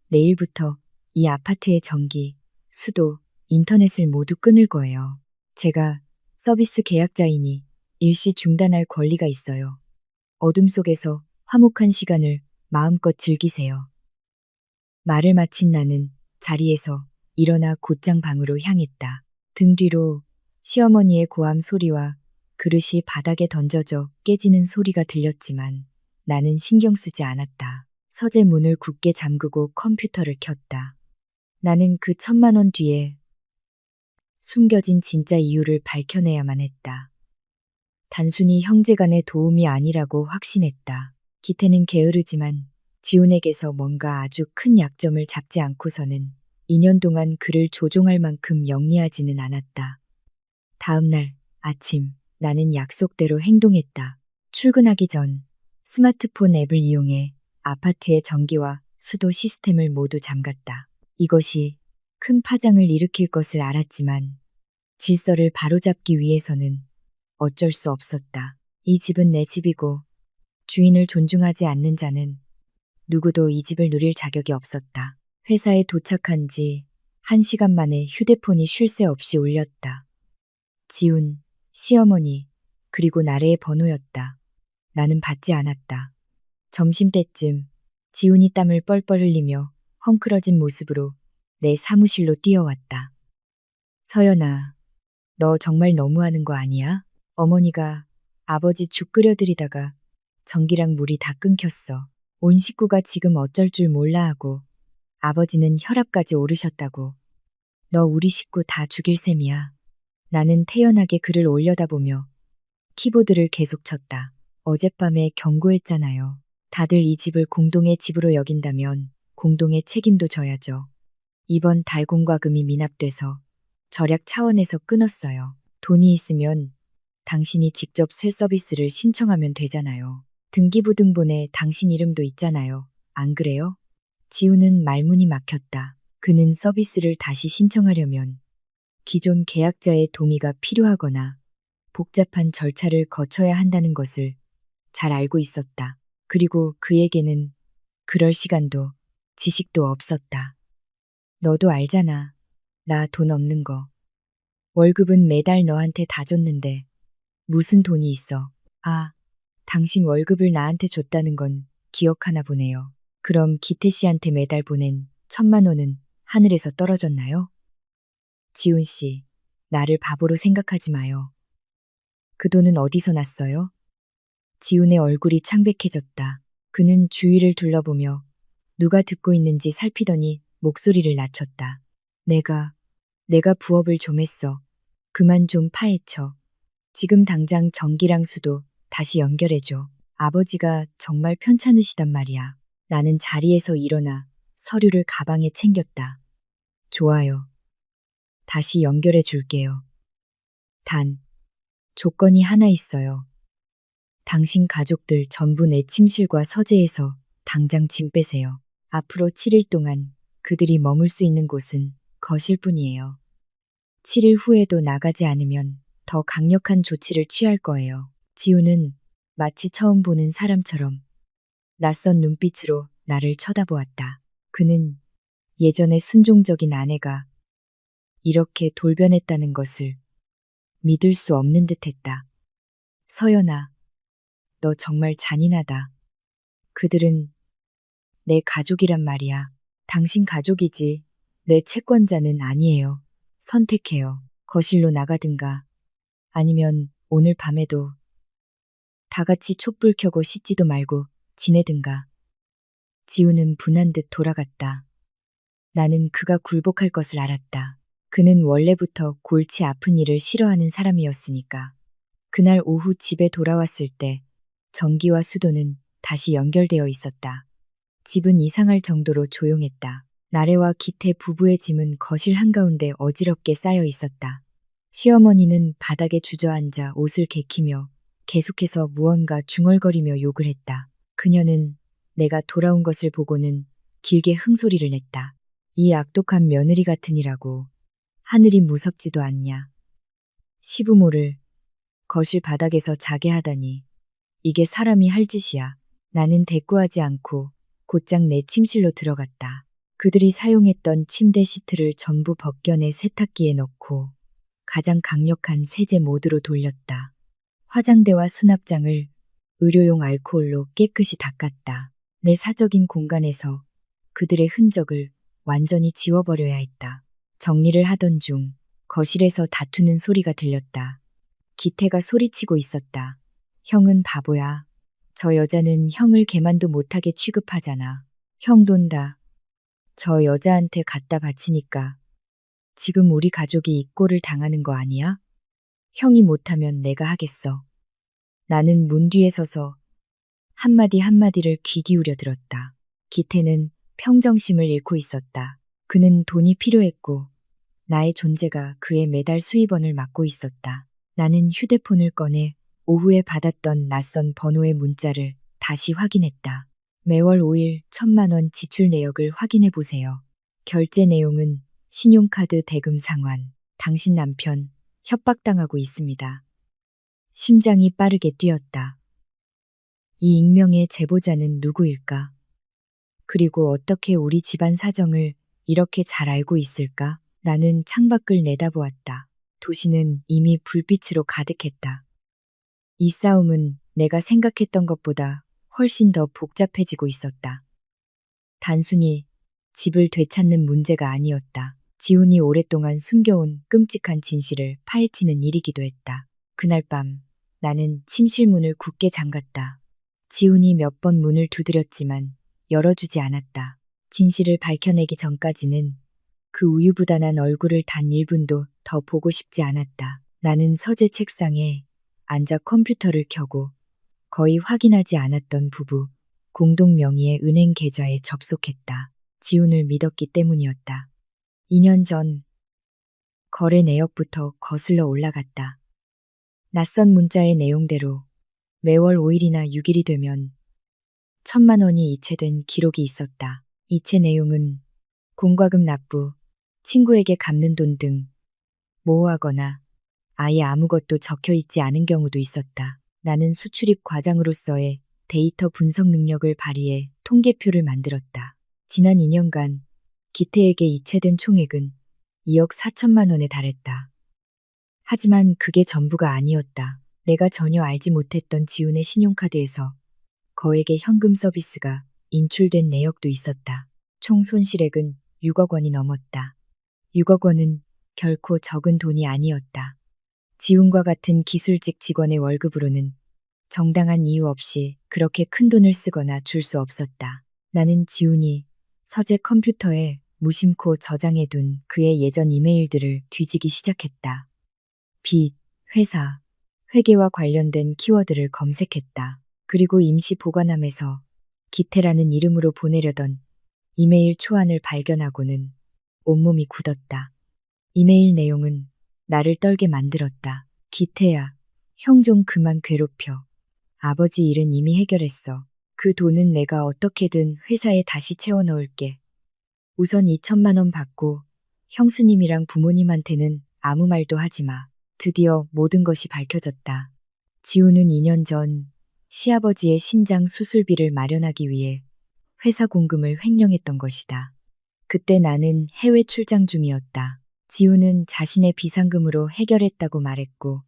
S1: 내일부터 이 아파트의 전기, 수도, 인터넷을 모두 끊을 거예요. 제가 서비스 계약자이니 일시 중단할 권리가 있어요. 어둠 속에서 화목한 시간을 마음껏 즐기세요. 말을 마친 나는 자리에서 일어나 곧장 방으로 향했다. 등 뒤로 시어머니의 고함 소리와 그릇이 바닥에 던져져 깨지는 소리가 들렸지만 나는 신경 쓰지 않았다. 서재 문을 굳게 잠그고 컴퓨터를 켰다. 나는 그 1,000만 원 뒤에 숨겨진 진짜 이유를 밝혀내야만 했다. 단순히 형제간의 도움이 아니라고 확신했다. 기태는 게으르지만 지훈에게서 뭔가 아주 큰 약점을 잡지 않고서는 2년 동안 그를 조종할 만큼 영리하지는 않았다. 다음 날 아침 나는 약속대로 행동했다. 출근하기 전 스마트폰 앱을 이용해 아파트의 전기와 수도 시스템을 모두 잠갔다. 이것이 큰 파장을 일으킬 것을 알았지만 질서를 바로잡기 위해서는 어쩔 수 없었다. 이 집은 내 집이고 주인을 존중하지 않는 자는 누구도 이 집을 누릴 자격이 없었다. 회사에 도착한 지 1시간 만에 휴대폰이 쉴 새 없이 울렸다. 지훈, 시어머니, 그리고 나래의 번호였다. 나는 받지 않았다. 점심때쯤 지훈이 땀을 뻘뻘 흘리며 헝클어진 모습으로 내 사무실로 뛰어왔다. 서연아, 너 정말 너무하는 거 아니야? 어머니가 아버지 죽 끓여드리다가 전기랑 물이 다 끊겼어. 온 식구가 지금 어쩔 줄 몰라 하고 아버지는 혈압까지 오르셨다고. 너 우리 식구 다 죽일 셈이야. 나는 태연하게 글을 올려다보며 키보드를 계속 쳤다. 어젯밤에 경고했잖아요. 다들 이 집을 공동의 집으로 여긴다면 공동의 책임도 져야죠. 이번 달공과금이 미납돼서 절약 차원에서 끊었어요. 돈이 있으면 당신이 직접 새 서비스를 신청하면 되잖아요. 등기부등본에 당신 이름도 있잖아요. 안 그래요? 지우는 말문이 막혔다. 그는 서비스를 다시 신청하려면 기존 계약자의 동의가 필요하거나 복잡한 절차를 거쳐야 한다는 것을 잘 알고 있었다. 그리고 그에게는 그럴 시간도 지식도 없었다. 너도 알잖아. 나 돈 없는 거. 월급은 매달 너한테 다 줬는데 무슨 돈이 있어. 아, 당신 월급을 나한테 줬다는 건 기억하나 보네요. 그럼 기태 씨한테 매달 보낸 1,000만 원은 하늘에서 떨어졌나요? 지훈 씨, 나를 바보로 생각하지 마요. 그 돈은 어디서 났어요? 지훈의 얼굴이 창백해졌다. 그는 주위를 둘러보며 누가 듣고 있는지 살피더니 목소리를 낮췄다. 내가 부업을 좀 했어. 그만 좀 파헤쳐. 지금 당장 전기랑 수도 다시 연결해줘. 아버지가 정말 편찮으시단 말이야. 나는 자리에서 일어나 서류를 가방에 챙겼다. 좋아요. 다시 연결해 줄게요. 단, 조건이 하나 있어요. 당신 가족들 전부 내 침실과 서재에서 당장 짐 빼세요. 앞으로 7일 동안 그들이 머물 수 있는 곳은 거실뿐이에요. 7일 후에도 나가지 않으면 더 강력한 조치를 취할 거예요. 지우는 마치 처음 보는 사람처럼 낯선 눈빛으로 나를 쳐다보았다. 그는 예전의 순종적인 아내가 이렇게 돌변했다는 것을 믿을 수 없는 듯 했다. 서연아, 너 정말 잔인하다. 그들은 내 가족이란 말이야. 당신 가족이지. 내 채권자는 아니에요. 선택해요. 거실로 나가든가 아니면 오늘 밤에도 다 같이 촛불 켜고 씻지도 말고 지내든가. 지우는 분한 듯 돌아갔다. 나는 그가 굴복할 것을 알았다. 그는 원래부터 골치 아픈 일을 싫어하는 사람이었으니까. 그날 오후 집에 돌아왔을 때 전기와 수도는 다시 연결되어 있었다. 집은 이상할 정도로 조용했다. 나래와 기태 부부의 짐은 거실 한가운데 어지럽게 쌓여 있었다. 시어머니는 바닥에 주저앉아 옷을 개키며 계속해서 무언가 중얼거리며 욕을 했다. 그녀는 내가 돌아온 것을 보고는 길게 흥소리를 냈다. 이 악독한 며느리 같으니라고. 하늘이 무섭지도 않냐. 시부모를 거실 바닥에서 자게 하다니. 이게 사람이 할 짓이야. 나는 대꾸하지 않고 곧장 내 침실로 들어갔다. 그들이 사용했던 침대 시트를 전부 벗겨내 세탁기에 넣고 가장 강력한 세제 모드로 돌렸다. 화장대와 수납장을 의료용 알코올로 깨끗이 닦았다. 내 사적인 공간에서 그들의 흔적을 완전히 지워버려야 했다. 정리를 하던 중 거실에서 다투는 소리가 들렸다. 기태가 소리치고 있었다. 형은 바보야. 저 여자는 형을 개만도 못하게 취급하잖아. 형 돈다. 저 여자한테 갖다 바치니까 지금 우리 가족이 이 꼴을 당하는 거 아니야? 형이 못하면 내가 하겠어. 나는 문 뒤에 서서 한마디 한마디를 귀 기울여 들었다. 기태는 평정심을 잃고 있었다. 그는 돈이 필요했고 나의 존재가 그의 매달 수입원을 막고 있었다. 나는 휴대폰을 꺼내 오후에 받았던 낯선 번호의 문자를 다시 확인했다. 매월 5일 1,000만 원 지출 내역을 확인해 보세요. 결제 내용은 신용카드 대금 상환. 당신 남편 협박당하고 있습니다. 심장이 빠르게 뛰었다. 이 익명의 제보자는 누구일까? 그리고 어떻게 우리 집안 사정을 이렇게 잘 알고 있을까? 나는 창밖을 내다보았다. 도시는 이미 불빛으로 가득했다. 이 싸움은 내가 생각했던 것보다 훨씬 더 복잡해지고 있었다. 단순히 집을 되찾는 문제가 아니었다. 지훈이 오랫동안 숨겨온 끔찍한 진실을 파헤치는 일이기도 했다. 그날 밤 나는 침실 문을 굳게 잠갔다. 지훈이 몇 번 문을 두드렸지만 열어주지 않았다. 진실을 밝혀내기 전까지는 그 우유부단한 얼굴을 단 1분도 더 보고 싶지 않았다. 나는 서재 책상에 앉아 컴퓨터를 켜고 거의 확인하지 않았던 부부, 공동 명의의 은행 계좌에 접속했다. 지훈을 믿었기 때문이었다. 2년 전 거래 내역부터 거슬러 올라갔다. 낯선 문자의 내용대로 매월 5일이나 6일이 되면 1,000만 원이 이체된 기록이 있었다. 이체 내용은 공과금 납부, 친구에게 갚는 돈 등 모호하거나 아예 아무것도 적혀 있지 않은 경우도 있었다. 나는 수출입 과장으로서의 데이터 분석 능력을 발휘해 통계표를 만들었다. 지난 2년간 기태에게 이체된 총액은 2억 4천만 원에 달했다. 하지만 그게 전부가 아니었다. 내가 전혀 알지 못했던 지훈의 신용카드에서 거액의 현금 서비스가 인출된 내역도 있었다. 총 손실액은 6억 원이 넘었다. 6억 원은 결코 적은 돈이 아니었다. 지훈과 같은 기술직 직원의 월급으로는 정당한 이유 없이 그렇게 큰 돈을 쓰거나 줄 수 없었다. 나는 지훈이 서재 컴퓨터에 무심코 저장해둔 그의 예전 이메일들을 뒤지기 시작했다. 빚, 회사, 회계와 관련된 키워드를 검색했다. 그리고 임시 보관함에서 기태라는 이름으로 보내려던 이메일 초안을 발견하고는 온몸이 굳었다. 이메일 내용은 나를 떨게 만들었다. 기태야, 형 좀 그만 괴롭혀. 아버지 일은 이미 해결했어. 그 돈은 내가 어떻게든 회사에 다시 채워 넣을게. 우선 2천만 원 받고 형수님이랑 부모님한테는 아무 말도 하지 마. 드디어 모든 것이 밝혀졌다. 지훈은 2년 전 시아버지의 심장 수술비를 마련하기 위해 회사 공금을 횡령했던 것이다. 그때 나는 해외 출장 중이었다. 지훈은 자신의 비상금으로 해결했다고 말했고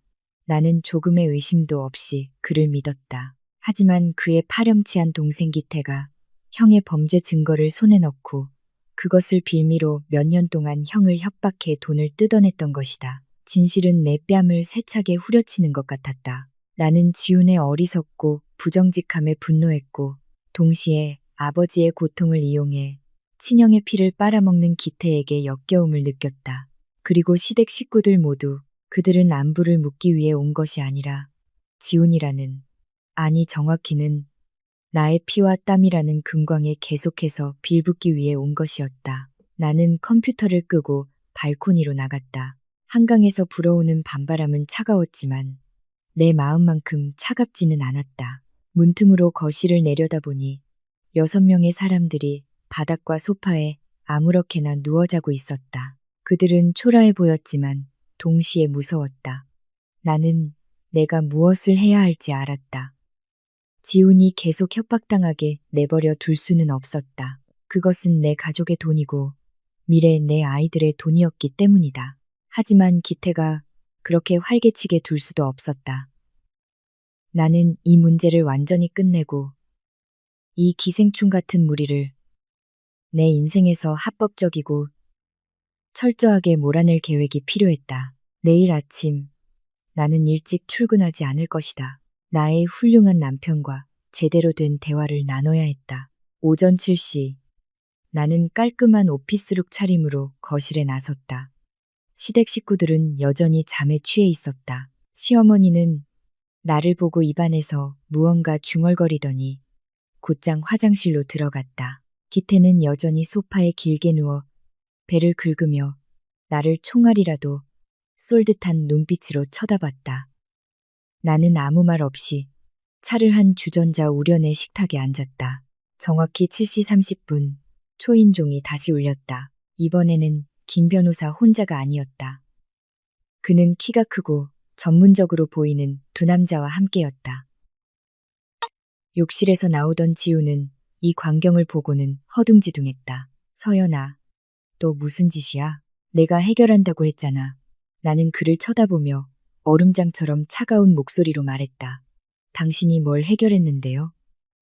S1: 나는 조금의 의심도 없이 그를 믿었다. 하지만 그의 파렴치한 동생 기태가 형의 범죄 증거를 손에 넣고 그것을 빌미로 몇 년 동안 형을 협박해 돈을 뜯어냈던 것이다. 진실은 내 뺨을 세차게 후려치는 것 같았다. 나는 지훈의 어리석고 부정직함에 분노했고 동시에 아버지의 고통을 이용해 친형의 피를 빨아먹는 기태에게 역겨움을 느꼈다. 그리고 시댁 식구들 모두 그들은 안부를 묻기 위해 온 것이 아니라 지훈이라는, 아니 정확히는 나의 피와 땀이라는 금광에 계속해서 빌붙기 위해 온 것이었다. 나는 컴퓨터를 끄고 발코니로 나갔다. 한강에서 불어오는 밤바람은 차가웠지만 내 마음만큼 차갑지는 않았다. 문틈으로 거실을 내려다보니 6명의 사람들이 바닥과 소파에 아무렇게나 누워 자고 있었다. 그들은 초라해 보였지만 동시에 무서웠다. 나는 내가 무엇을 해야 할지 알았다. 지훈이 계속 협박당하게 내버려 둘 수는 없었다. 그것은 내 가족의 돈이고 미래 내 아이들의 돈이었기 때문이다. 하지만 기태가 그렇게 활개치게 둘 수도 없었다. 나는 이 문제를 완전히 끝내고 이 기생충 같은 무리를 내 인생에서 합법적이고 철저하게 몰아낼 계획이 필요했다. 내일 아침 나는 일찍 출근하지 않을 것이다. 나의 훌륭한 남편과 제대로 된 대화를 나눠야 했다. 오전 7시 나는 깔끔한 오피스룩 차림으로 거실에 나섰다. 시댁 식구들은 여전히 잠에 취해 있었다. 시어머니는 나를 보고 입안에서 무언가 중얼거리더니 곧장 화장실로 들어갔다. 기태는 여전히 소파에 길게 누워 배를 긁으며 나를 총알이라도 쏠 듯한 눈빛으로 쳐다봤다. 나는 아무 말 없이 차를 한 주전자 우연의 식탁에 앉았다. 정확히 7시 30분 초인종이 다시 울렸다. 이번에는 김 변호사 혼자가 아니었다. 그는 키가 크고 전문적으로 보이는 두 남자와 함께였다. 욕실에서 나오던 지우는 이 광경을 보고는 허둥지둥했다. 서연아, 또 무슨 짓이야? 내가 해결한다고 했잖아. 나는 그를 쳐다보며 얼음장처럼 차가운 목소리로 말했다. 당신이 뭘 해결했는데요?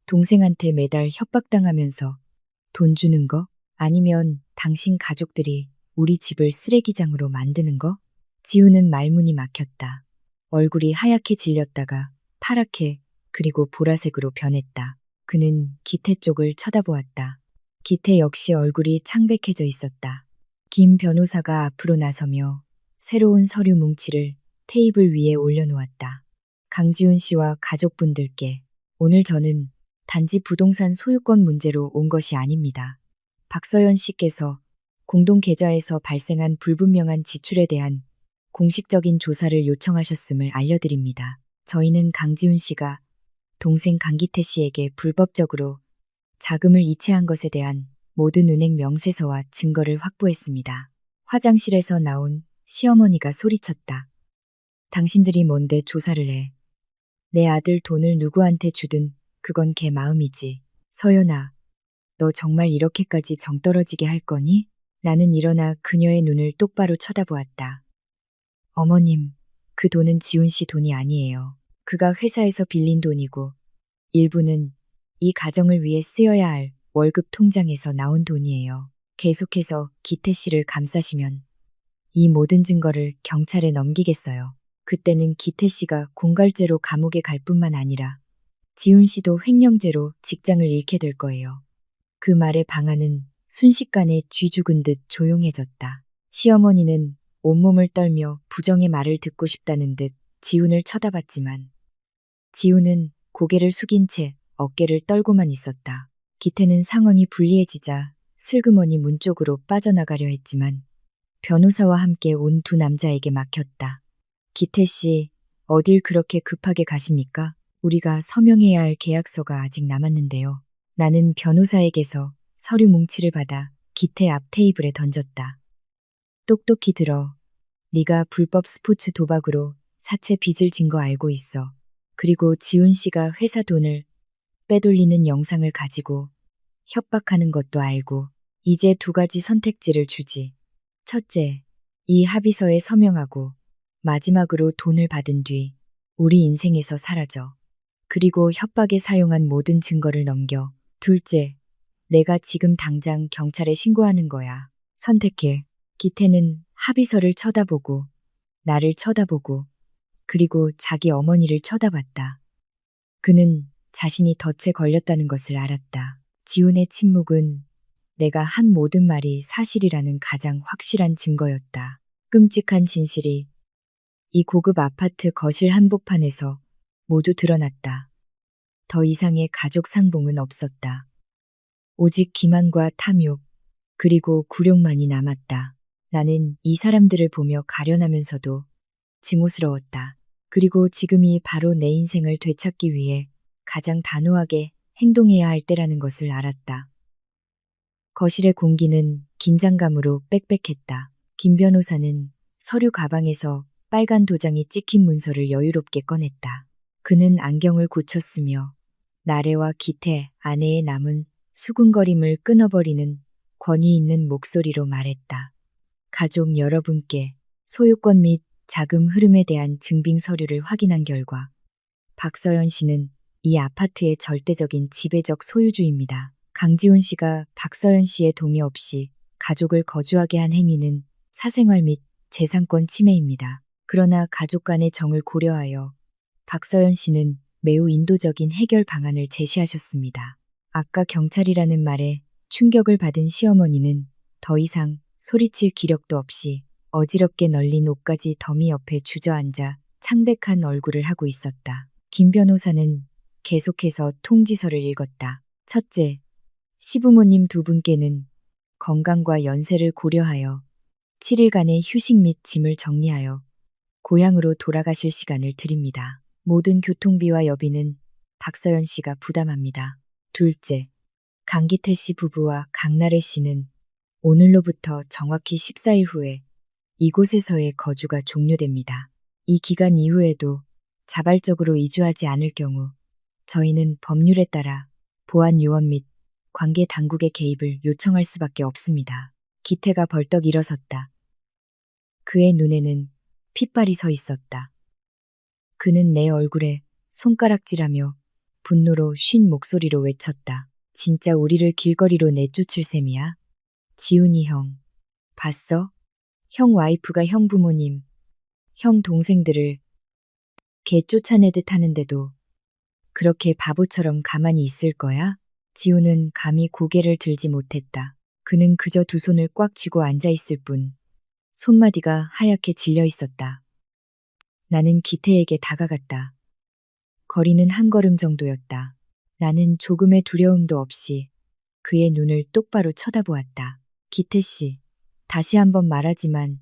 S1: 동생한테 매달 협박당하면서 돈 주는 거? 아니면 당신 가족들이 우리 집을 쓰레기장으로 만드는 거? 지우는 말문이 막혔다. 얼굴이 하얗게 질렸다가 파랗게 그리고 보라색으로 변했다. 그는 기태 쪽을 쳐다보았다. 기태 역시 얼굴이 창백해져 있었다. 김 변호사가 앞으로 나서며 새로운 서류 뭉치를 테이블 위에 올려놓았다. 강지훈 씨와 가족분들께 오늘 저는 단지 부동산 소유권 문제로 온 것이 아닙니다. 박서연 씨께서 공동 계좌에서 발생한 불분명한 지출에 대한 공식적인 조사를 요청하셨음을 알려드립니다. 저희는 강지훈 씨가 동생 강기태 씨에게 불법적으로 자금을 이체한 것에 대한 모든 은행 명세서와 증거를 확보했습니다. 화장실에서 나온 시어머니가 소리쳤다. 당신들이 뭔데 조사를 해. 내 아들 돈을 누구한테 주든 그건 걔 마음이지. 서연아, 너 정말 이렇게까지 정 떨어지게 할 거니? 나는 일어나 그녀의 눈을 똑바로 쳐다보았다. 어머님, 그 돈은 지훈 씨 돈이 아니에요. 그가 회사에서 빌린 돈이고 일부는 이 가정을 위해 쓰여야 할 월급 통장에서 나온 돈이에요. 계속해서 기태 씨를 감싸시면 이 모든 증거를 경찰에 넘기겠어요. 그때는 기태 씨가 공갈죄로 감옥에 갈 뿐만 아니라 지훈 씨도 횡령죄로 직장을 잃게 될 거예요. 그 말에 방아는 순식간에 쥐 죽은 듯 조용해졌다. 시어머니는 온몸을 떨며 부정의 말을 듣고 싶다는 듯 지훈을 쳐다봤지만 지훈은 고개를 숙인 채 어깨를 떨고만 있었다. 기태는 상황이 불리해지자 슬그머니 문 쪽으로 빠져나가려 했지만 변호사와 함께 온 두 남자에게 막혔다. 기태 씨, 어딜 그렇게 급하게 가십니까? 우리가 서명해야 할 계약서가 아직 남았는데요. 나는 변호사에게서 서류 뭉치를 받아 기태 앞 테이블에 던졌다. 똑똑히 들어. 네가 불법 스포츠 도박으로 사채 빚을 진 거 알고 있어. 그리고 지훈 씨가 회사 돈을 빼돌리는 영상을 가지고 협박하는 것도 알고 이제 두 가지 선택지를 주지. 첫째, 이 합의서에 서명하고 마지막으로 돈을 받은 뒤 우리 인생에서 사라져. 그리고 협박에 사용한 모든 증거를 넘겨. 둘째, 내가 지금 당장 경찰에 신고하는 거야. 선택해. 기태는 합의서를 쳐다보고 나를 쳐다보고 그리고 자기 어머니를 쳐다봤다. 그는 자신이 덫에 걸렸다는 것을 알았다. 지훈의 침묵은 내가 한 모든 말이 사실이라는 가장 확실한 증거였다. 끔찍한 진실이 이 고급 아파트 거실 한복판에서 모두 드러났다. 더 이상의 가족 상봉은 없었다. 오직 기만과 탐욕, 그리고 굴욕만이 남았다. 나는 이 사람들을 보며 가련하면서도 증오스러웠다. 그리고 지금이 바로 내 인생을 되찾기 위해 가장 단호하게 행동해야 할 때라는 것을 알았다. 거실의 공기는 긴장감으로 빽빽했다. 김 변호사는 서류 가방에서 빨간 도장이 찍힌 문서를 여유롭게 꺼냈다. 그는 안경을 고쳤으며 나래와 기태, 아내의 남은 수군거림을 끊어버리는 권위 있는 목소리로 말했다. 가족 여러분께 소유권 및 자금 흐름에 대한 증빙 서류를 확인한 결과 박서연 씨는 이 아파트의 절대적인 지배적 소유주입니다. 강지훈 씨가 박서연 씨의 동의 없이 가족을 거주하게 한 행위는 사생활 및 재산권 침해입니다. 그러나 가족 간의 정을 고려하여 박서연 씨는 매우 인도적인 해결 방안을 제시하셨습니다. 아까 경찰이라는 말에 충격을 받은 시어머니는 더 이상 소리칠 기력도 없이 어지럽게 널린 옷가지 더미 옆에 주저앉아 창백한 얼굴을 하고 있었다. 김 변호사는 계속해서 통지서를 읽었다. 첫째, 시부모님 두 분께는 건강과 연세를 고려하여 7일간의 휴식 및 짐을 정리하여 고향으로 돌아가실 시간을 드립니다. 모든 교통비와 여비는 박서연 씨가 부담합니다. 둘째, 강기태 씨 부부와 강나래 씨는 오늘로부터 정확히 14일 후에 이곳에서의 거주가 종료됩니다. 이 기간 이후에도 자발적으로 이주하지 않을 경우 저희는 법률에 따라 보안 요원 및 관계 당국의 개입을 요청할 수밖에 없습니다. 기태가 벌떡 일어섰다. 그의 눈에는 핏발이 서 있었다. 그는 내 얼굴에 손가락질하며 분노로 쉰 목소리로 외쳤다. 진짜 우리를 길거리로 내쫓을 셈이야? 지훈이 형, 봤어? 형 와이프가 형 부모님, 형 동생들을 개 쫓아내듯 하는데도 그렇게 바보처럼 가만히 있을 거야? 지훈은 감히 고개를 들지 못했다. 그는 그저 두 손을 꽉 쥐고 앉아 있을 뿐 손마디가 하얗게 질려 있었다. 나는 기태에게 다가갔다. 거리는 한 걸음 정도였다. 나는 조금의 두려움도 없이 그의 눈을 똑바로 쳐다보았다. 기태 씨, 다시 한번 말하지만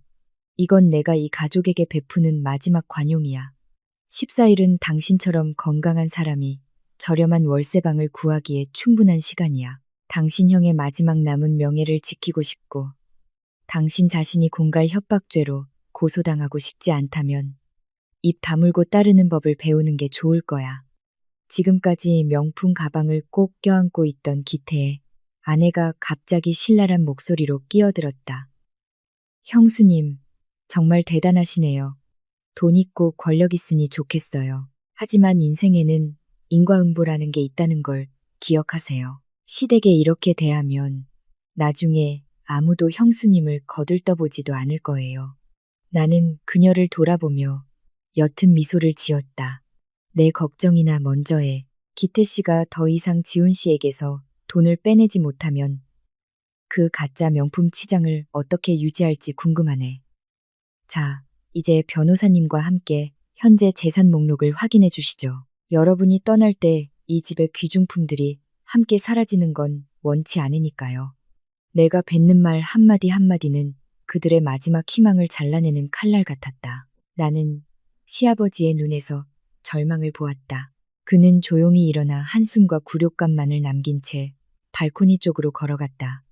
S1: 이건 내가 이 가족에게 베푸는 마지막 관용이야. 14일은 당신처럼 건강한 사람이 저렴한 월세방을 구하기에 충분한 시간이야. 당신 형의 마지막 남은 명예를 지키고 싶고 당신 자신이 공갈 협박죄로 고소당하고 싶지 않다면 입 다물고 따르는 법을 배우는 게 좋을 거야. 지금까지 명품 가방을 꼭 껴안고 있던 기태의 아내가 갑자기 신랄한 목소리로 끼어들었다. 형수님, 정말 대단하시네요. 돈 있고 권력 있으니 좋겠어요. 하지만 인생에는 인과응보라는 게 있다는 걸 기억하세요. 시댁에 이렇게 대하면 나중에 아무도 형수님을 거들떠보지도 않을 거예요. 나는 그녀를 돌아보며 옅은 미소를 지었다. 내 걱정이나 먼저 해. 기태 씨가 더 이상 지훈 씨에게서 돈을 빼내지 못하면 그 가짜 명품 치장을 어떻게 유지할지 궁금하네. 자, 이제 변호사님과 함께 현재 재산 목록을 확인해 주시죠. 여러분이 떠날 때 이 집의 귀중품들이 함께 사라지는 건 원치 않으니까요. 내가 뱉는 말 한마디 한마디는 그들의 마지막 희망을 잘라내는 칼날 같았다. 나는 시아버지의 눈에서 절망을 보았다. 그는 조용히 일어나 한숨과 굴욕감만을 남긴 채 발코니 쪽으로 걸어갔다.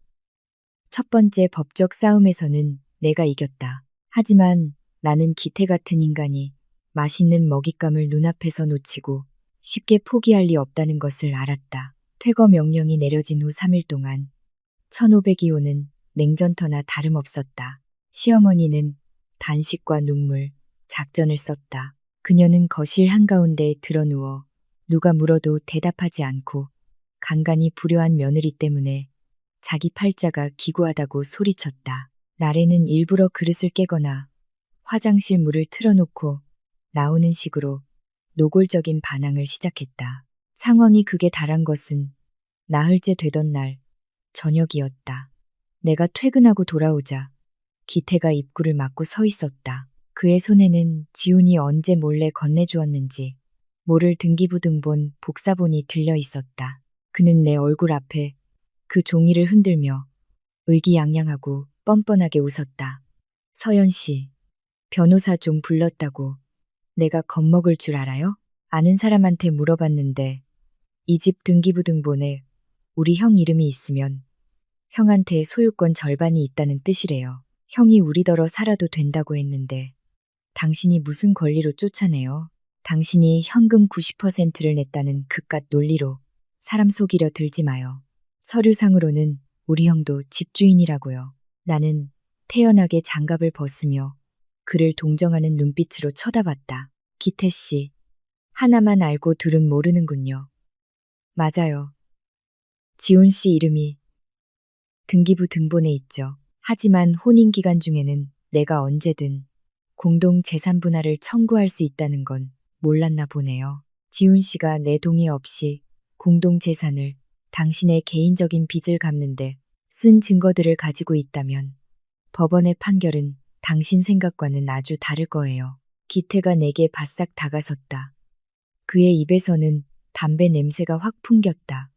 S1: 첫 번째 법적 싸움에서는 내가 이겼다. 하지만 나는 기태 같은 인간이 맛있는 먹잇감을 눈앞에서 놓치고 쉽게 포기할 리 없다는 것을 알았다. 퇴거 명령이 내려진 후 3일 동안 1500이호는 냉전터나 다름없었다. 시어머니는 단식과 눈물, 작전을 썼다. 그녀는 거실 한가운데에 드러누워 누가 물어도 대답하지 않고 간간히 불효한 며느리 때문에 자기 팔자가 기구하다고 소리쳤다. 날에는 일부러 그릇을 깨거나 화장실 물을 틀어놓고 나오는 식으로 노골적인 반항을 시작했다. 상황이 극에 달한 것은 나흘째 되던 날 저녁이었다. 내가 퇴근하고 돌아오자 기태가 입구를 막고 서 있었다. 그의 손에는 지훈이 언제 몰래 건네주었는지 모를 등기부등본 복사본이 들려 있었다. 그는 내 얼굴 앞에 그 종이를 흔들며 의기양양하고 뻔뻔하게 웃었다. 서연 씨, 변호사 좀 불렀다고 내가 겁먹을 줄 알아요? 아는 사람한테 물어봤는데 이 집 등기부등본에 우리 형 이름이 있으면 형한테 소유권 절반이 있다는 뜻이래요. 형이 우리더러 살아도 된다고 했는데 당신이 무슨 권리로 쫓아내요? 당신이 현금 90%를 냈다는 그깟 논리로 사람 속이려 들지 마요. 서류상으로는 우리 형도 집주인이라고요. 나는 태연하게 장갑을 벗으며 그를 동정하는 눈빛으로 쳐다봤다. 기태 씨, 하나만 알고 둘은 모르는군요. 맞아요. 지훈 씨 이름이 등기부 등본에 있죠. 하지만 혼인 기간 중에는 내가 언제든 공동 재산 분할을 청구할 수 있다는 건 몰랐나 보네요. 지훈 씨가 내 동의 없이 공동 재산을 당신의 개인적인 빚을 갚는데 쓴 증거들을 가지고 있다면 법원의 판결은 당신 생각과는 아주 다를 거예요. 기태가 내게 바싹 다가섰다. 그의 입에서는 담배 냄새가 확 풍겼다.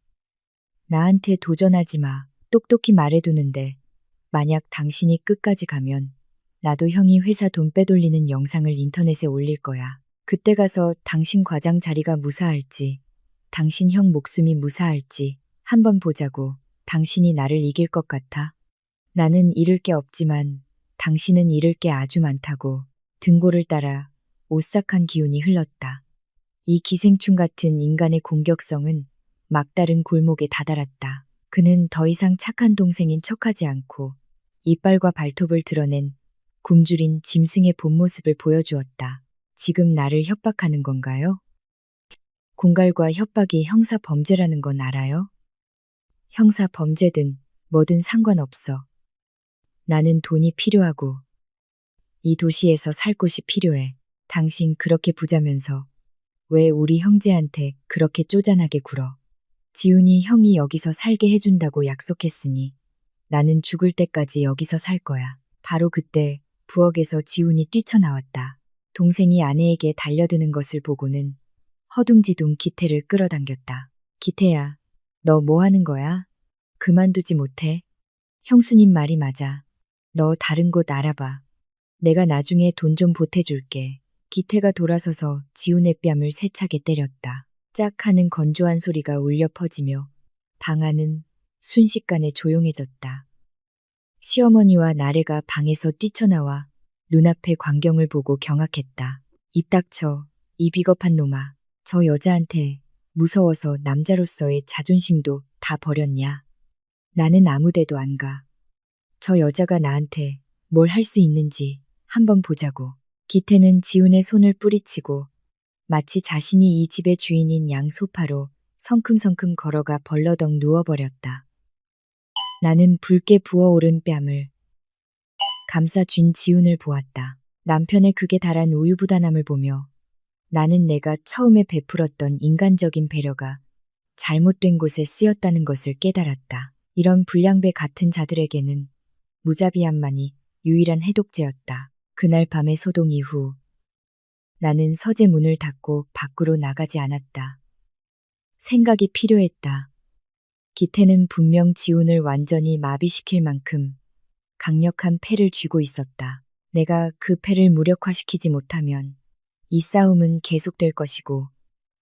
S1: 나한테 도전하지 마. 똑똑히 말해두는데 만약 당신이 끝까지 가면 나도 형이 회사 돈 빼돌리는 영상을 인터넷에 올릴 거야. 그때 가서 당신 과장 자리가 무사할지 당신 형 목숨이 무사할지 한번 보자고. 당신이 나를 이길 것 같아? 나는 잃을 게 없지만 당신은 잃을 게 아주 많다고 등골을 따라 오싹한 기운이 흘렀다. 이 기생충 같은 인간의 공격성은 막다른 골목에 다다랐다. 그는 더 이상 착한 동생인 척하지 않고 이빨과 발톱을 드러낸 굶주린 짐승의 본 모습을 보여주었다. 지금 나를 협박하는 건가요? 공갈과 협박이 형사 범죄라는 건 알아요? 형사 범죄든 뭐든 상관없어. 나는 돈이 필요하고 이 도시에서 살 곳이 필요해. 당신 그렇게 부자면서 왜 우리 형제한테 그렇게 쪼잔하게 굴어? 지훈이 형이 여기서 살게 해준다고 약속했으니 나는 죽을 때까지 여기서 살 거야. 바로 그때 부엌에서 지훈이 뛰쳐나왔다. 동생이 아내에게 달려드는 것을 보고는 허둥지둥 기태를 끌어당겼다. 기태야, 너 뭐 하는 거야? 그만두지 못해? 형수님 말이 맞아. 너 다른 곳 알아봐. 내가 나중에 돈 좀 보태줄게. 기태가 돌아서서 지훈의 뺨을 세차게 때렸다. 짝 하는 건조한 소리가 울려 퍼지며 방 안은 순식간에 조용해졌다. 시어머니와 나래가 방에서 뛰쳐나와 눈앞의 광경을 보고 경악했다. 입 닥쳐, 이 비겁한 놈아. 저 여자한테 무서워서 남자로서의 자존심도 다 버렸냐? 나는 아무 데도 안 가. 저 여자가 나한테 뭘 할 수 있는지 한번 보자고. 기태는 지훈의 손을 뿌리치고 마치 자신이 이 집의 주인인 양 소파로 성큼성큼 걸어가 벌러덩 누워버렸다. 나는 붉게 부어오른 뺨을 감싸쥔 지훈을 보았다. 남편의 극에 달한 우유부단함을 보며 나는 내가 처음에 베풀었던 인간적인 배려가 잘못된 곳에 쓰였다는 것을 깨달았다. 이런 불량배 같은 자들에게는 무자비함만이 유일한 해독제였다. 그날 밤의 소동 이후 나는 서재 문을 닫고 밖으로 나가지 않았다. 생각이 필요했다. 기태는 분명 지훈을 완전히 마비시킬 만큼 강력한 패를 쥐고 있었다. 내가 그 패를 무력화시키지 못하면 이 싸움은 계속될 것이고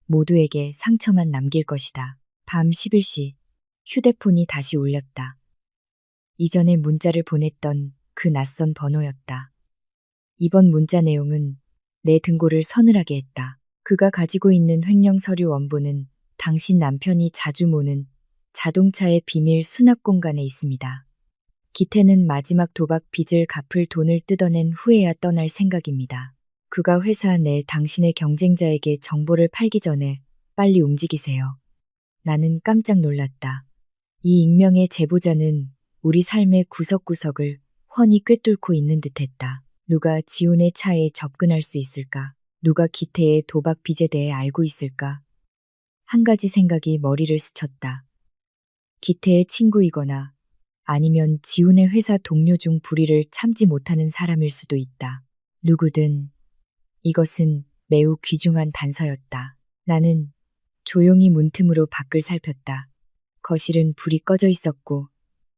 S1: 모두에게 상처만 남길 것이다. 밤 11시 휴대폰이 다시 울렸다. 이전에 문자를 보냈던 그 낯선 번호였다. 이번 문자 내용은 내 등골을 서늘하게 했다. 그가 가지고 있는 횡령 서류 원본은 당신 남편이 자주 모는 자동차의 비밀 수납 공간에 있습니다. 기태는 마지막 도박 빚을 갚을 돈을 뜯어낸 후에야 떠날 생각입니다. 그가 회사 내 당신의 경쟁자에게 정보를 팔기 전에 빨리 움직이세요. 나는 깜짝 놀랐다. 이 익명의 제보자는 우리 삶의 구석구석을 훤히 꿰뚫고 있는 듯했다. 누가 지훈의 차에 접근할 수 있을까? 누가 기태의 도박 빚에 대해 알고 있을까? 한 가지 생각이 머리를 스쳤다. 기태의 친구이거나 아니면 지훈의 회사 동료 중 불의를 참지 못하는 사람일 수도 있다. 누구든 이것은 매우 귀중한 단서였다. 나는 조용히 문틈으로 밖을 살폈다. 거실은 불이 꺼져 있었고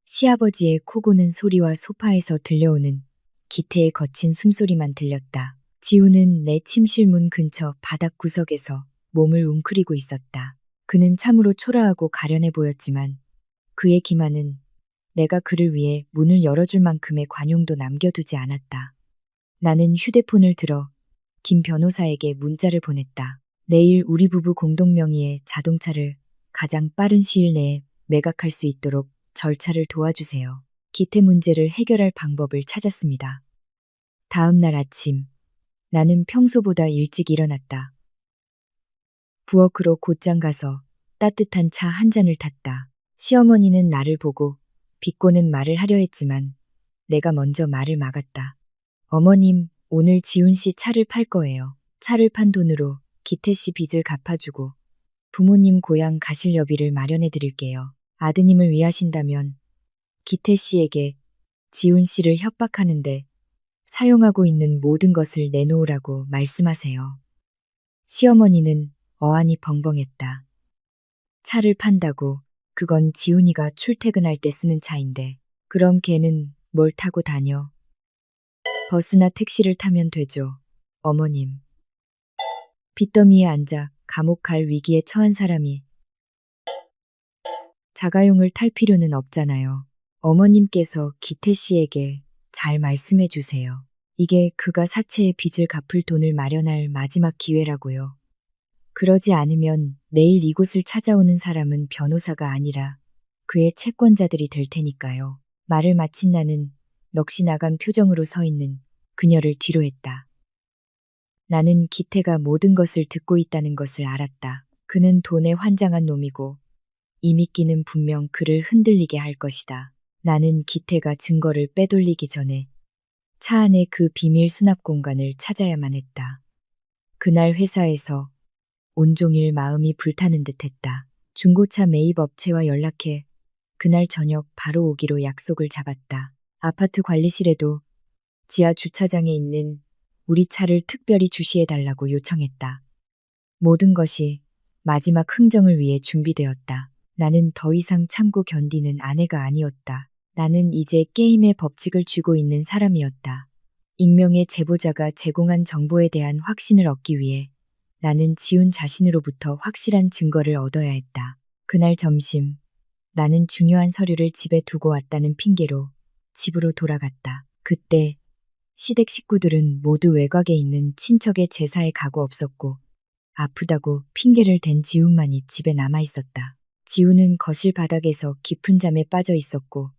S1: 시아버지의 코 고는 소리와 소파에서 들려오는 기태의 거친 숨소리만 들렸다. 지훈은 내 침실 문 근처 바닥 구석에서 몸을 웅크리고 있었다. 그는 참으로 초라하고 가련해 보였지만 그의 기만은 내가 그를 위해 문을 열어줄 만큼의 관용도 남겨두지 않았다. 나는 휴대폰을 들어 김 변호사에게 문자를 보냈다. 내일 우리 부부 공동 명의의 자동차를 가장 빠른 시일 내에 매각할 수 있도록 절차를 도와주세요. 기태 문제를 해결할 방법을 찾았습니다. 다음 날 아침, 나는 평소보다 일찍 일어났다. 부엌으로 곧장 가서 따뜻한 차 한 잔을 탔다. 시어머니는 나를 보고 비꼬는 말을 하려 했지만 내가 먼저 말을 막았다. 어머님, 오늘 지훈 씨 차를 팔 거예요. 차를 판 돈으로 기태 씨 빚을 갚아주고 부모님 고향 가실 여비를 마련해 드릴게요. 아드님을 위하신다면 기태 씨에게 지훈 씨를 협박하는데 사용하고 있는 모든 것을 내놓으라고 말씀하세요. 시어머니는 어안이 벙벙했다. 차를 판다고 그건 지훈이가 출퇴근할 때 쓰는 차인데 그럼 걔는 뭘 타고 다녀? 버스나 택시를 타면 되죠. 어머님. 빚더미에 앉아 감옥 갈 위기에 처한 사람이 자가용을 탈 필요는 없잖아요. 어머님께서 기태 씨에게 잘 말씀해 주세요. 이게 그가 사채의 빚을 갚을 돈을 마련할 마지막 기회라고요. 그러지 않으면 내일 이곳을 찾아오는 사람은 변호사가 아니라 그의 채권자들이 될 테니까요. 말을 마친 나는 넋이 나간 표정으로 서 있는 그녀를 뒤로 했다. 나는 기태가 모든 것을 듣고 있다는 것을 알았다. 그는 돈에 환장한 놈이고 이 미끼는 분명 그를 흔들리게 할 것이다. 나는 기태가 증거를 빼돌리기 전에 차 안의 그 비밀 수납 공간을 찾아야만 했다. 그날 회사에서 온종일 마음이 불타는 듯했다. 중고차 매입 업체와 연락해 그날 저녁 바로 오기로 약속을 잡았다. 아파트 관리실에도 지하 주차장에 있는 우리 차를 특별히 주시해달라고 요청했다. 모든 것이 마지막 흥정을 위해 준비되었다. 나는 더 이상 참고 견디는 아내가 아니었다. 나는 이제 게임의 법칙을 쥐고 있는 사람이었다. 익명의 제보자가 제공한 정보에 대한 확신을 얻기 위해 나는 지훈 자신으로부터 확실한 증거를 얻어야 했다. 그날 점심, 나는 중요한 서류를 집에 두고 왔다는 핑계로 집으로 돌아갔다. 그때 시댁 식구들은 모두 외곽에 있는 친척의 제사에 가고 없었고 아프다고 핑계를 댄 지훈만이 집에 남아 있었다. 지훈은 거실 바닥에서 깊은 잠에 빠져 있었고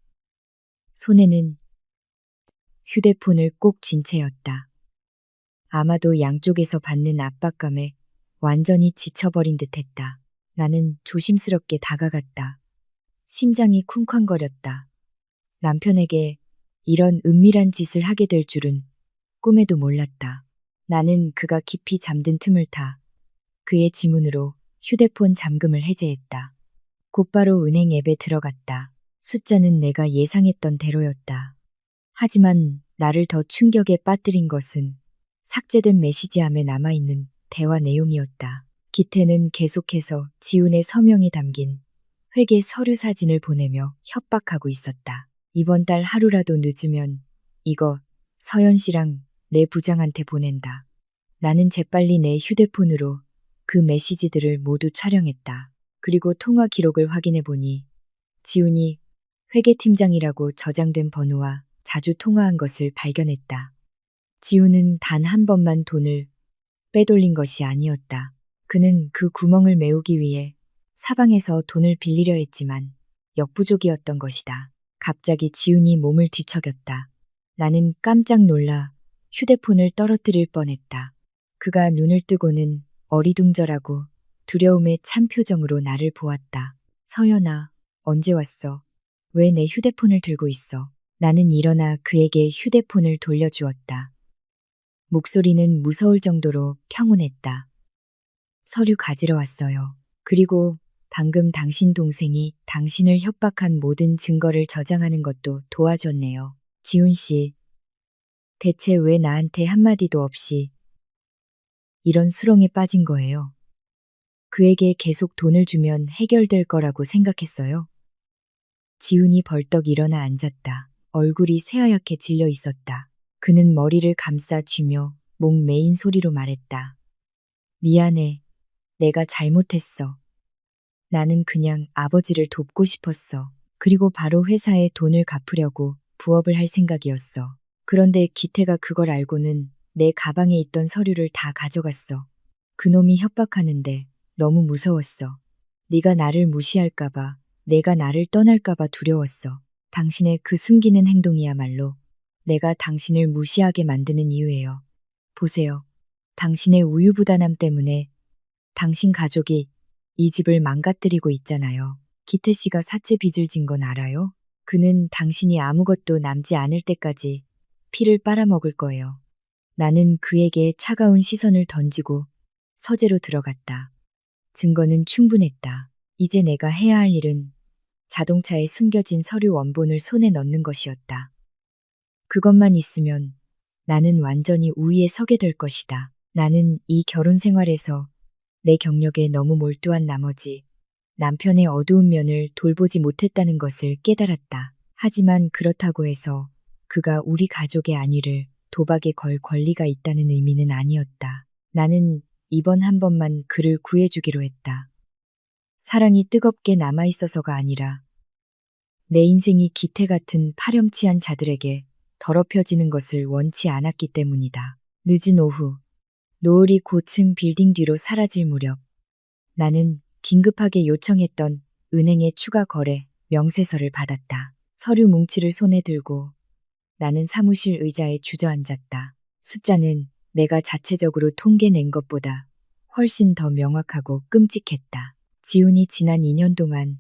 S1: 손에는 휴대폰을 꼭 쥔 채였다. 아마도 양쪽에서 받는 압박감에 완전히 지쳐버린 듯했다. 나는 조심스럽게 다가갔다. 심장이 쿵쾅거렸다. 남편에게 이런 은밀한 짓을 하게 될 줄은 꿈에도 몰랐다. 나는 그가 깊이 잠든 틈을 타 그의 지문으로 휴대폰 잠금을 해제했다. 곧바로 은행 앱에 들어갔다. 숫자는 내가 예상했던 대로였다. 하지만 나를 더 충격에 빠뜨린 것은 삭제된 메시지함에 남아있는 대화 내용이었다. 기태는 계속해서 지훈의 서명이 담긴 회계 서류 사진을 보내며 협박하고 있었다. 이번 달 하루라도 늦으면 이거 서연 씨랑 내 부장한테 보낸다. 나는 재빨리 내 휴대폰으로 그 메시지들을 모두 촬영했다. 그리고 통화 기록을 확인해 보니 지훈이 회계팀장이라고 저장된 번호와 자주 통화한 것을 발견했다. 지훈은 단 한 번만 돈을 빼돌린 것이 아니었다. 그는 그 구멍을 메우기 위해 사방에서 돈을 빌리려 했지만 역부족이었던 것이다. 갑자기 지훈이 몸을 뒤척였다. 나는 깜짝 놀라 휴대폰을 떨어뜨릴 뻔했다. 그가 눈을 뜨고는 어리둥절하고 두려움에 찬 표정으로 나를 보았다. 서연아, 언제 왔어? 왜 내 휴대폰을 들고 있어? 나는 일어나 그에게 휴대폰을 돌려주었다. 목소리는 무서울 정도로 평온했다. 서류 가지러 왔어요. 그리고 방금 당신 동생이 당신을 협박한 모든 증거를 저장하는 것도 도와줬네요. 지훈 씨, 대체 왜 나한테 한마디도 없이 이런 수렁에 빠진 거예요? 그에게 계속 돈을 주면 해결될 거라고 생각했어요? 지훈이 벌떡 일어나 앉았다. 얼굴이 새하얗게 질려 있었다. 그는 머리를 감싸 쥐며 목 메인 소리로 말했다. 미안해. 내가 잘못했어. 나는 그냥 아버지를 돕고 싶었어. 그리고 바로 회사에 돈을 갚으려고 부업을 할 생각이었어. 그런데 기태가 그걸 알고는 내 가방에 있던 서류를 다 가져갔어. 그놈이 협박하는데 너무 무서웠어. 네가 나를 무시할까봐, 내가 나를 떠날까봐 두려웠어. 당신의 그 숨기는 행동이야말로 내가 당신을 무시하게 만드는 이유예요. 보세요. 당신의 우유부단함 때문에 당신 가족이 이 집을 망가뜨리고 있잖아요. 기태 씨가 사채 빚을 진 건 알아요? 그는 당신이 아무것도 남지 않을 때까지 피를 빨아먹을 거예요. 나는 그에게 차가운 시선을 던지고 서재로 들어갔다. 증거는 충분했다. 이제 내가 해야 할 일은 자동차에 숨겨진 서류 원본을 손에 넣는 것이었다. 그것만 있으면 나는 완전히 우위에 서게 될 것이다. 나는 이 결혼 생활에서 내 경력에 너무 몰두한 나머지 남편의 어두운 면을 돌보지 못했다는 것을 깨달았다. 하지만 그렇다고 해서 그가 우리 가족의 안위를 도박에 걸 권리가 있다는 의미는 아니었다. 나는 이번 한 번만 그를 구해주기로 했다. 사랑이 뜨겁게 남아있어서가 아니라 내 인생이 기태 같은 파렴치한 자들에게 더럽혀지는 것을 원치 않았기 때문이다. 늦은 오후, 노을이 고층 빌딩 뒤로 사라질 무렵 나는 긴급하게 요청했던 은행의 추가 거래 명세서를 받았다. 서류 뭉치를 손에 들고 나는 사무실 의자에 주저앉았다. 숫자는 내가 자체적으로 통계낸 것보다 훨씬 더 명확하고 끔찍했다. 지훈이 지난 2년 동안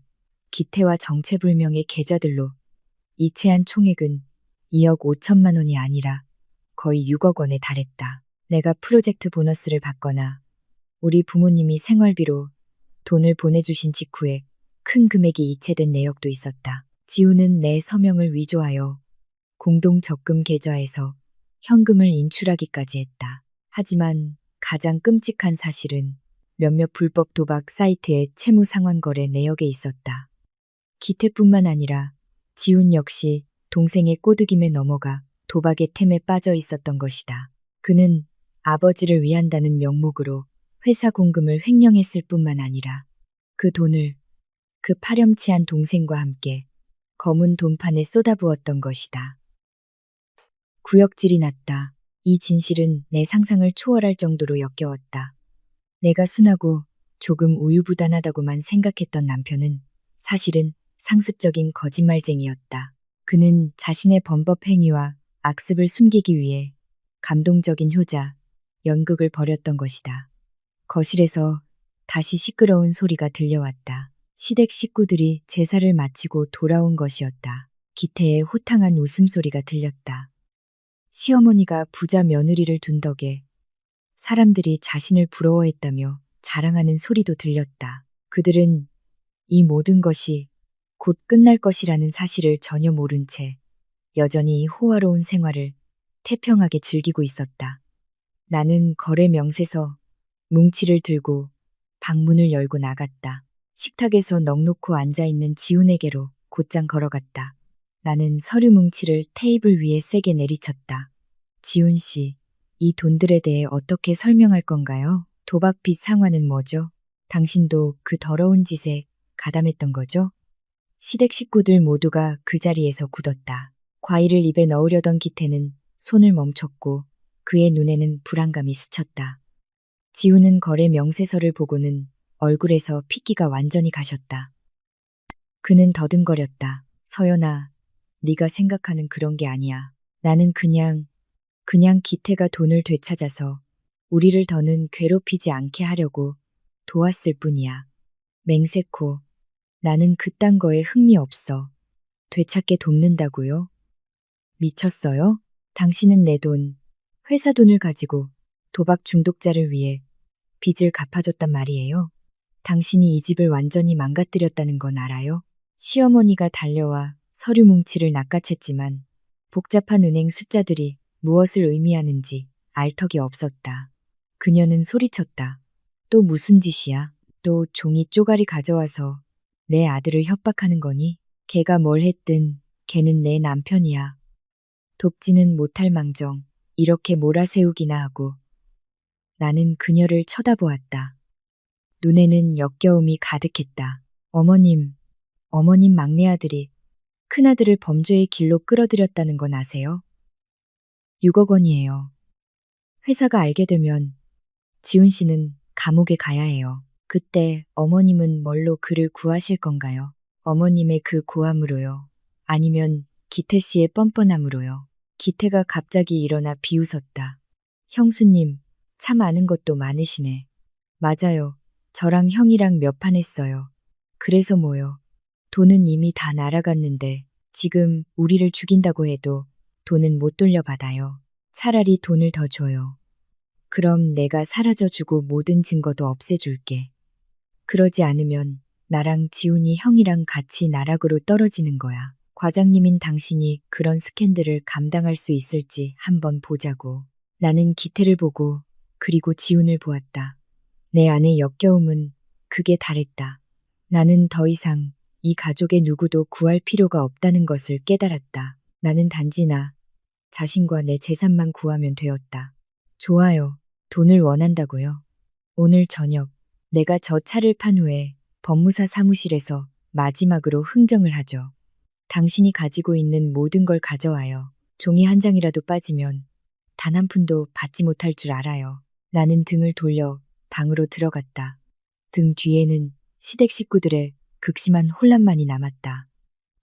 S1: 기태와 정체불명의 계좌들로 이체한 총액은 2억 5천만 원이 아니라 거의 6억 원에 달했다. 내가 프로젝트 보너스를 받거나 우리 부모님이 생활비로 돈을 보내주신 직후에 큰 금액이 이체된 내역도 있었다. 지훈은 내 서명을 위조하여 공동 적금 계좌에서 현금을 인출하기까지 했다. 하지만 가장 끔찍한 사실은 몇몇 불법 도박 사이트의 채무 상환 거래 내역에 있었다. 기태뿐만 아니라 지훈 역시 동생의 꼬드김에 넘어가 도박의 템에 빠져 있었던 것이다. 그는 아버지를 위한다는 명목으로 회사 공금을 횡령했을 뿐만 아니라 그 돈을 그 파렴치한 동생과 함께 검은 돈판에 쏟아부었던 것이다. 구역질이 났다. 이 진실은 내 상상을 초월할 정도로 역겨웠다. 내가 순하고 조금 우유부단하다고만 생각했던 남편은 사실은 상습적인 거짓말쟁이였다. 그는 자신의 범법 행위와 악습을 숨기기 위해 감동적인 효자, 연극을 벌였던 것이다. 거실에서 다시 시끄러운 소리가 들려왔다. 시댁 식구들이 제사를 마치고 돌아온 것이었다. 기태의 호탕한 웃음소리가 들렸다. 시어머니가 부자 며느리를 둔 덕에 사람들이 자신을 부러워했다며 자랑하는 소리도 들렸다. 그들은 이 모든 것이 곧 끝날 것이라는 사실을 전혀 모른 채 여전히 이 호화로운 생활을 태평하게 즐기고 있었다. 나는 거래 명세서 뭉치를 들고 방문을 열고 나갔다. 식탁에서 넋놓고 앉아있는 지훈에게로 곧장 걸어갔다. 나는 서류 뭉치를 테이블 위에 세게 내리쳤다. 지훈 씨, 이 돈들에 대해 어떻게 설명할 건가요? 도박 빚 상환은 뭐죠? 당신도 그 더러운 짓에 가담했던 거죠? 시댁 식구들 모두가 그 자리에서 굳었다. 과일을 입에 넣으려던 기태는 손을 멈췄고 그의 눈에는 불안감이 스쳤다. 지훈은 거래 명세서를 보고는 얼굴에서 핏기가 완전히 가셨다. 그는 더듬거렸다. 서연아, 네가 생각하는 그런 게 아니야. 나는 그냥 기태가 돈을 되찾아서 우리를 더는 괴롭히지 않게 하려고 도왔을 뿐이야. 맹세코, 나는 그딴 거에 흥미 없어. 되찾게 돕는다고요? 미쳤어요? 당신은 내 돈, 회사 돈을 가지고 도박 중독자를 위해 빚을 갚아줬단 말이에요. 당신이 이 집을 완전히 망가뜨렸다는 건 알아요? 시어머니가 달려와 서류 뭉치를 낚아챘지만 복잡한 은행 숫자들이 무엇을 의미하는지 알 턱이 없었다. 그녀는 소리쳤다. 또 무슨 짓이야? 또 종이 쪼가리 가져와서 내 아들을 협박하는 거니? 걔가 뭘 했든 걔는 내 남편이야. 돕지는 못할 망정 이렇게 몰아세우기나 하고. 나는 그녀를 쳐다보았다. 눈에는 역겨움이 가득했다. 어머님 막내 아들이 큰아들을 범죄의 길로 끌어들였다는 건 아세요? 6억 원이에요. 회사가 알게 되면 지훈 씨는 감옥에 가야 해요. 그때 어머님은 뭘로 그를 구하실 건가요? 어머님의 그 고함으로요? 아니면 기태 씨의 뻔뻔함으로요? 기태가 갑자기 일어나 비웃었다. 형수님, 참 아는 것도 많으시네. 맞아요. 저랑 형이랑 몇 판 했어요. 그래서 뭐요? 돈은 이미 다 날아갔는데 지금 우리를 죽인다고 해도 돈은 못 돌려받아요. 차라리 돈을 더 줘요. 그럼 내가 사라져주고 모든 증거도 없애줄게. 그러지 않으면 나랑 지훈이 형이랑 같이 나락으로 떨어지는 거야. 과장님인 당신이 그런 스캔들을 감당할 수 있을지 한번 보자고. 나는 기태를 보고 그리고 지훈을 보았다. 내 안의 역겨움은 극에 달했다. 나는 더 이상 이 가족의 누구도 구할 필요가 없다는 것을 깨달았다. 나는 단지 나 자신과 내 재산만 구하면 되었다. 좋아요. 돈을 원한다고요? 오늘 저녁 내가 저 차를 판 후에 법무사 사무실에서 마지막으로 흥정을 하죠. 당신이 가지고 있는 모든 걸 가져와요. 종이 한 장이라도 빠지면 단 한 푼도 받지 못할 줄 알아요. 나는 등을 돌려 방으로 들어갔다. 등 뒤에는 시댁 식구들의 극심한 혼란만이 남았다.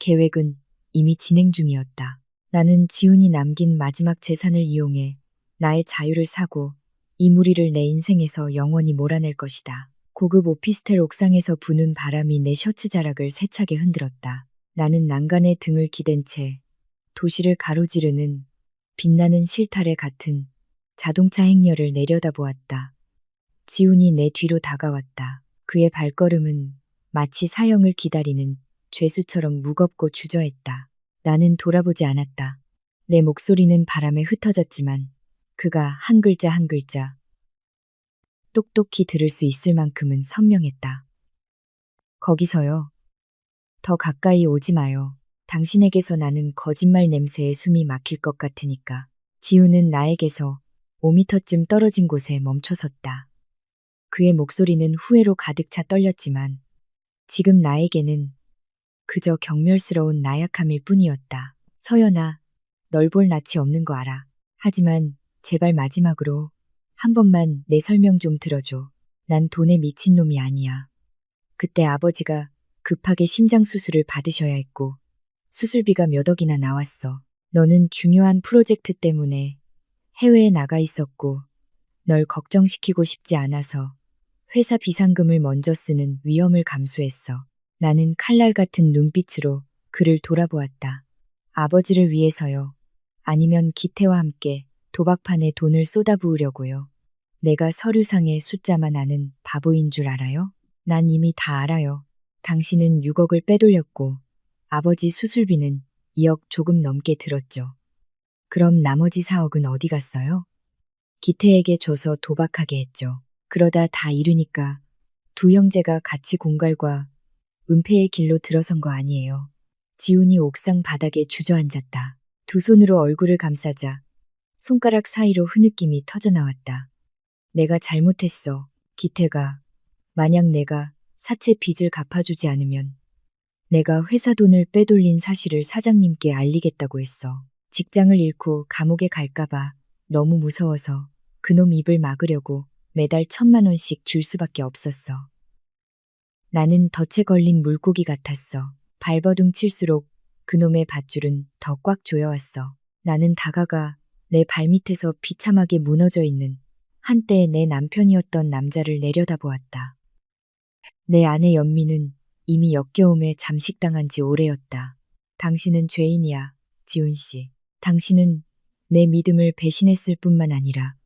S1: 계획은 이미 진행 중이었다. 나는 지훈이 남긴 마지막 재산을 이용해 나의 자유를 사고 이 무리를 내 인생에서 영원히 몰아낼 것이다. 고급 오피스텔 옥상에서 부는 바람이 내 셔츠 자락을 세차게 흔들었다. 나는 난간에 등을 기댄 채 도시를 가로지르는 빛나는 실타래 같은 자동차 행렬을 내려다보았다. 지훈이 내 뒤로 다가왔다. 그의 발걸음은 마치 사형을 기다리는 죄수처럼 무겁고 주저했다. 나는 돌아보지 않았다. 내 목소리는 바람에 흩어졌지만 그가 한 글자 한 글자 똑똑히 들을 수 있을 만큼은 선명했다. 거기서요. 더 가까이 오지 마요. 당신에게서 나는 거짓말 냄새에 숨이 막힐 것 같으니까. 지우는 나에게서 5미터쯤 떨어진 곳에 멈춰섰다. 그의 목소리는 후회로 가득 차 떨렸지만 지금 나에게는 그저 경멸스러운 나약함일 뿐이었다. 서연아, 널 볼 낯이 없는 거 알아. 하지만 제발 마지막으로 한 번만 내 설명 좀 들어줘. 난 돈에 미친 놈이 아니야. 그때 아버지가 급하게 심장 수술을 받으셔야 했고 수술비가 몇 억이나 나왔어. 너는 중요한 프로젝트 때문에 해외에 나가 있었고 널 걱정시키고 싶지 않아서 회사 비상금을 먼저 쓰는 위험을 감수했어. 나는 칼날 같은 눈빛으로 그를 돌아보았다. 아버지를 위해서요. 아니면 기태와 함께 도박판에 돈을 쏟아부으려고요. 내가 서류상의 숫자만 아는 바보인 줄 알아요? 난 이미 다 알아요. 당신은 6억을 빼돌렸고 아버지 수술비는 2억 조금 넘게 들었죠. 그럼 나머지 4억은 어디 갔어요? 기태에게 줘서 도박하게 했죠. 그러다 다 잃으니까 두 형제가 같이 공갈과 은폐의 길로 들어선 거 아니에요. 지훈이 옥상 바닥에 주저앉았다. 두 손으로 얼굴을 감싸자 손가락 사이로 흐느낌이 터져나왔다. 내가 잘못했어. 기태가 만약 내가 사채 빚을 갚아주지 않으면 내가 회사 돈을 빼돌린 사실을 사장님께 알리겠다고 했어. 직장을 잃고 감옥에 갈까봐 너무 무서워서 그놈 입을 막으려고 매달 1,000만 원씩 줄 수밖에 없었어. 나는 덫에 걸린 물고기 같았어. 발버둥 칠수록 그놈의 밧줄은 더 꽉 조여왔어. 나는 다가가 내 발밑에서 비참하게 무너져 있는 한때 내 남편이었던 남자를 내려다보았다. 내 아내 연미는 이미 역겨움에 잠식당한 지 오래였다. 당신은 죄인이야, 지훈 씨. 당신은 내 믿음을 배신했을 뿐만 아니라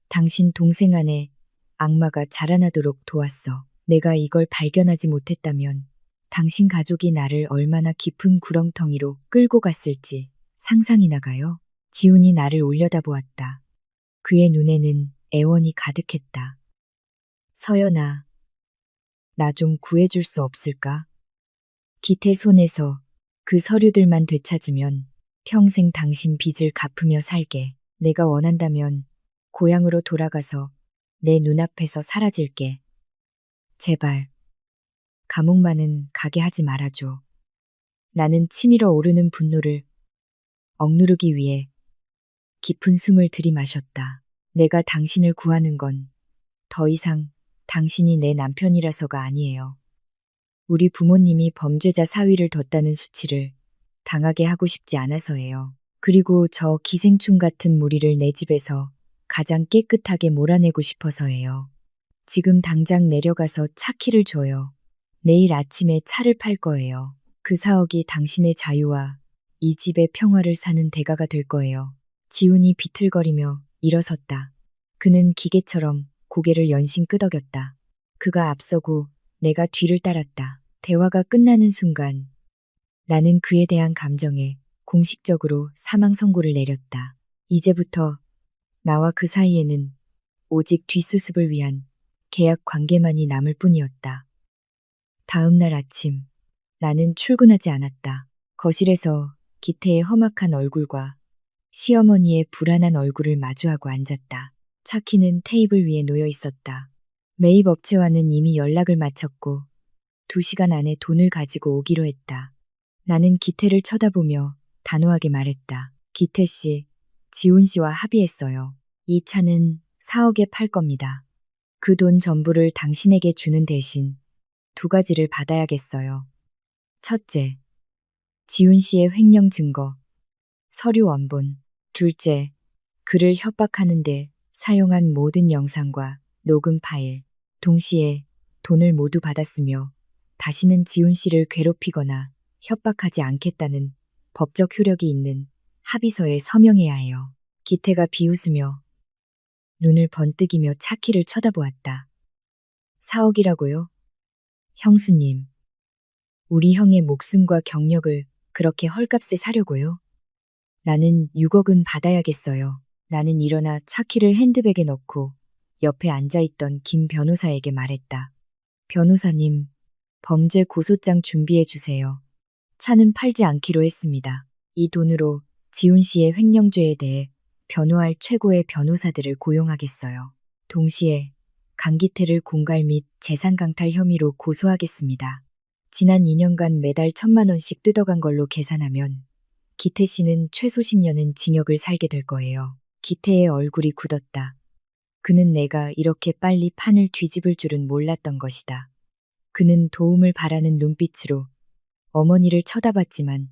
S1: 당신 동생 안에 악마가 자라나도록 도왔어. 내가 이걸 발견하지 못했다면 당신 가족이 나를 얼마나 깊은 구렁텅이로 끌고 갔을지 상상이나 가요. 지훈이 나를 올려다보았다. 그의 눈에는 애원이 가득했다. 서연아, 나 좀 구해줄 수 없을까? 기태 손에서 그 서류들만 되찾으면 평생 당신 빚을 갚으며 살게. 내가 원한다면 고향으로 돌아가서 내 눈앞에서 사라질게. 제발, 감옥만은 가게 하지 말아줘. 나는 치밀어 오르는 분노를 억누르기 위해 깊은 숨을 들이마셨다. 내가 당신을 구하는 건 더 이상 당신이 내 남편이라서가 아니에요. 우리 부모님이 범죄자 사위를 뒀다는 수치를 당하게 하고 싶지 않아서예요. 그리고 저 기생충 같은 무리를 내 집에서 가장 깨끗하게 몰아내고 싶어서예요. 지금 당장 내려가서 차 키를 줘요. 내일 아침에 차를 팔 거예요. 그 4억이 당신의 자유와 이 집의 평화를 사는 대가가 될 거예요. 지훈이 비틀거리며 일어섰다. 그는 기계처럼 고개를 연신 끄덕였다. 그가 앞서고 내가 뒤를 따랐다. 대화가 끝나는 순간 나는 그에 대한 감정에 공식적으로 사망 선고를 내렸다. 이제부터 나와 그 사이에는 오직 뒷수습을 위한 계약 관계만이 남을 뿐이었다. 다음 날 아침 나는 출근하지 않았다. 거실에서 기태의 험악한 얼굴과 시어머니의 불안한 얼굴을 마주하고 앉았다. 차 키는 테이블 위에 놓여 있었다. 매입 업체와는 이미 연락을 마쳤고 2시간 안에 돈을 가지고 오기로 했다. 나는 기태를 쳐다보며 단호하게 말했다. 기태 씨, 지훈 씨와 합의했어요. 이 차는 4억에 팔 겁니다. 그 돈 전부를 당신에게 주는 대신 2가지를 받아야겠어요. 첫째, 지훈 씨의 횡령 증거, 서류 원본. 둘째, 그를 협박하는데 사용한 모든 영상과 녹음 파일. 동시에 돈을 모두 받았으며 다시는 지훈 씨를 괴롭히거나 협박하지 않겠다는 법적 효력이 있는 합의서에 서명해야 해요. 기태가 비웃으며 눈을 번뜩이며 차키를 쳐다보았다. 4억이라고요? 형수님, 우리 형의 목숨과 경력을 그렇게 헐값에 사려고요? 나는 6억은 받아야겠어요. 나는 일어나 차키를 핸드백에 넣고 옆에 앉아있던 김 변호사에게 말했다. 변호사님, 범죄 고소장 준비해 주세요. 차는 팔지 않기로 했습니다. 이 돈으로 지훈 씨의 횡령죄에 대해 변호할 최고의 변호사들을 고용하겠어요. 동시에 강기태를 공갈 및 재산 강탈 혐의로 고소하겠습니다. 지난 2년간 매달 1,000만 원씩 뜯어간 걸로 계산하면 기태 씨는 최소 10년은 징역을 살게 될 거예요. 기태의 얼굴이 굳었다. 그는 내가 이렇게 빨리 판을 뒤집을 줄은 몰랐던 것이다. 그는 도움을 바라는 눈빛으로 어머니를 쳐다봤지만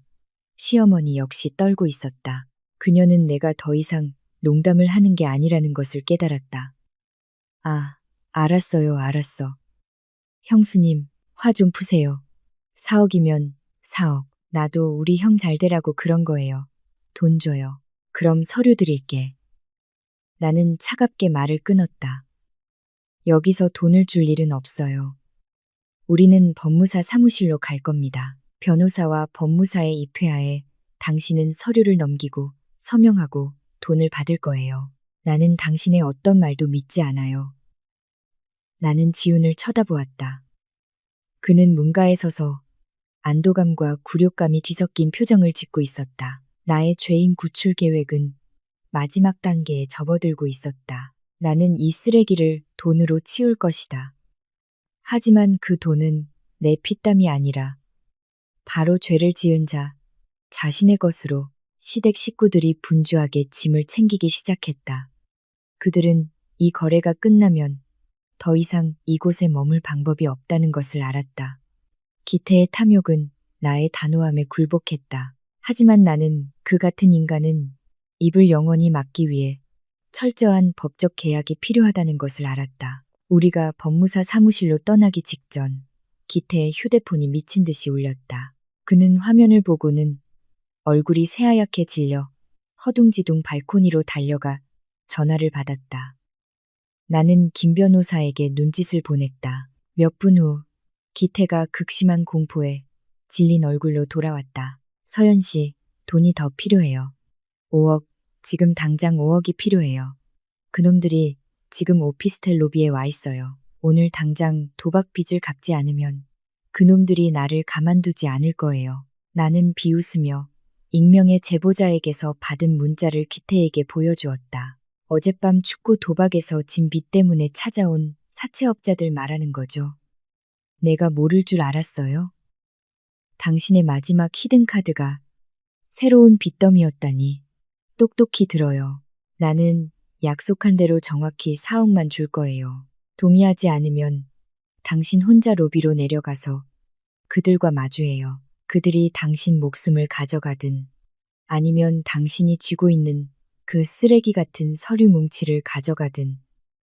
S1: 시어머니 역시 떨고 있었다. 그녀는 내가 더 이상 농담을 하는 게 아니라는 것을 깨달았다. 아, 알았어요, 알았어. 형수님, 화 좀 푸세요. 4억이면 4억. 나도 우리 형 잘 되라고 그런 거예요. 돈 줘요. 그럼 서류 드릴게. 나는 차갑게 말을 끊었다. 여기서 돈을 줄 일은 없어요. 우리는 법무사 사무실로 갈 겁니다. 변호사와 법무사의 입회하에 당신은 서류를 넘기고 서명하고 돈을 받을 거예요. 나는 당신의 어떤 말도 믿지 않아요. 나는 지훈을 쳐다보았다. 그는 문가에 서서 안도감과 굴욕감이 뒤섞인 표정을 짓고 있었다. 나의 죄인 구출 계획은 마지막 단계에 접어들고 있었다. 나는 이 쓰레기를 돈으로 치울 것이다. 하지만 그 돈은 내 피땀이 아니라 바로 죄를 지은 자 자신의 것으로 시댁 식구들이 분주하게 짐을 챙기기 시작했다. 그들은 이 거래가 끝나면 더 이상 이곳에 머물 방법이 없다는 것을 알았다. 기태의 탐욕은 나의 단호함에 굴복했다. 하지만 나는 그 같은 인간은 입을 영원히 막기 위해 철저한 법적 계약이 필요하다는 것을 알았다. 우리가 법무사 사무실로 떠나기 직전 기태의 휴대폰이 미친 듯이 울렸다. 그는 화면을 보고는 얼굴이 새하얗게 질려 허둥지둥 발코니로 달려가 전화를 받았다. 나는 김 변호사에게 눈짓을 보냈다. 몇 분 후 기태가 극심한 공포에 질린 얼굴로 돌아왔다. 서연 씨, 돈이 더 필요해요. 5억, 지금 당장 5억이 필요해요. 그놈들이 지금 오피스텔 로비에 와 있어요. 오늘 당장 도박 빚을 갚지 않으면 그놈들이 나를 가만두지 않을 거예요. 나는 비웃으며 익명의 제보자에게서 받은 문자를 기태에게 보여주었다. 어젯밤 축구 도박에서 진 빚 때문에 찾아온 사채업자들 말하는 거죠. 내가 모를 줄 알았어요? 당신의 마지막 히든카드가 새로운 빚더미였다니. 똑똑히 들어요. 나는 약속한 대로 정확히 4억만 줄 거예요. 동의하지 않으면 당신 혼자 로비로 내려가서 그들과 마주해요. 그들이 당신 목숨을 가져가든 아니면 당신이 쥐고 있는 그 쓰레기 같은 서류 뭉치를 가져가든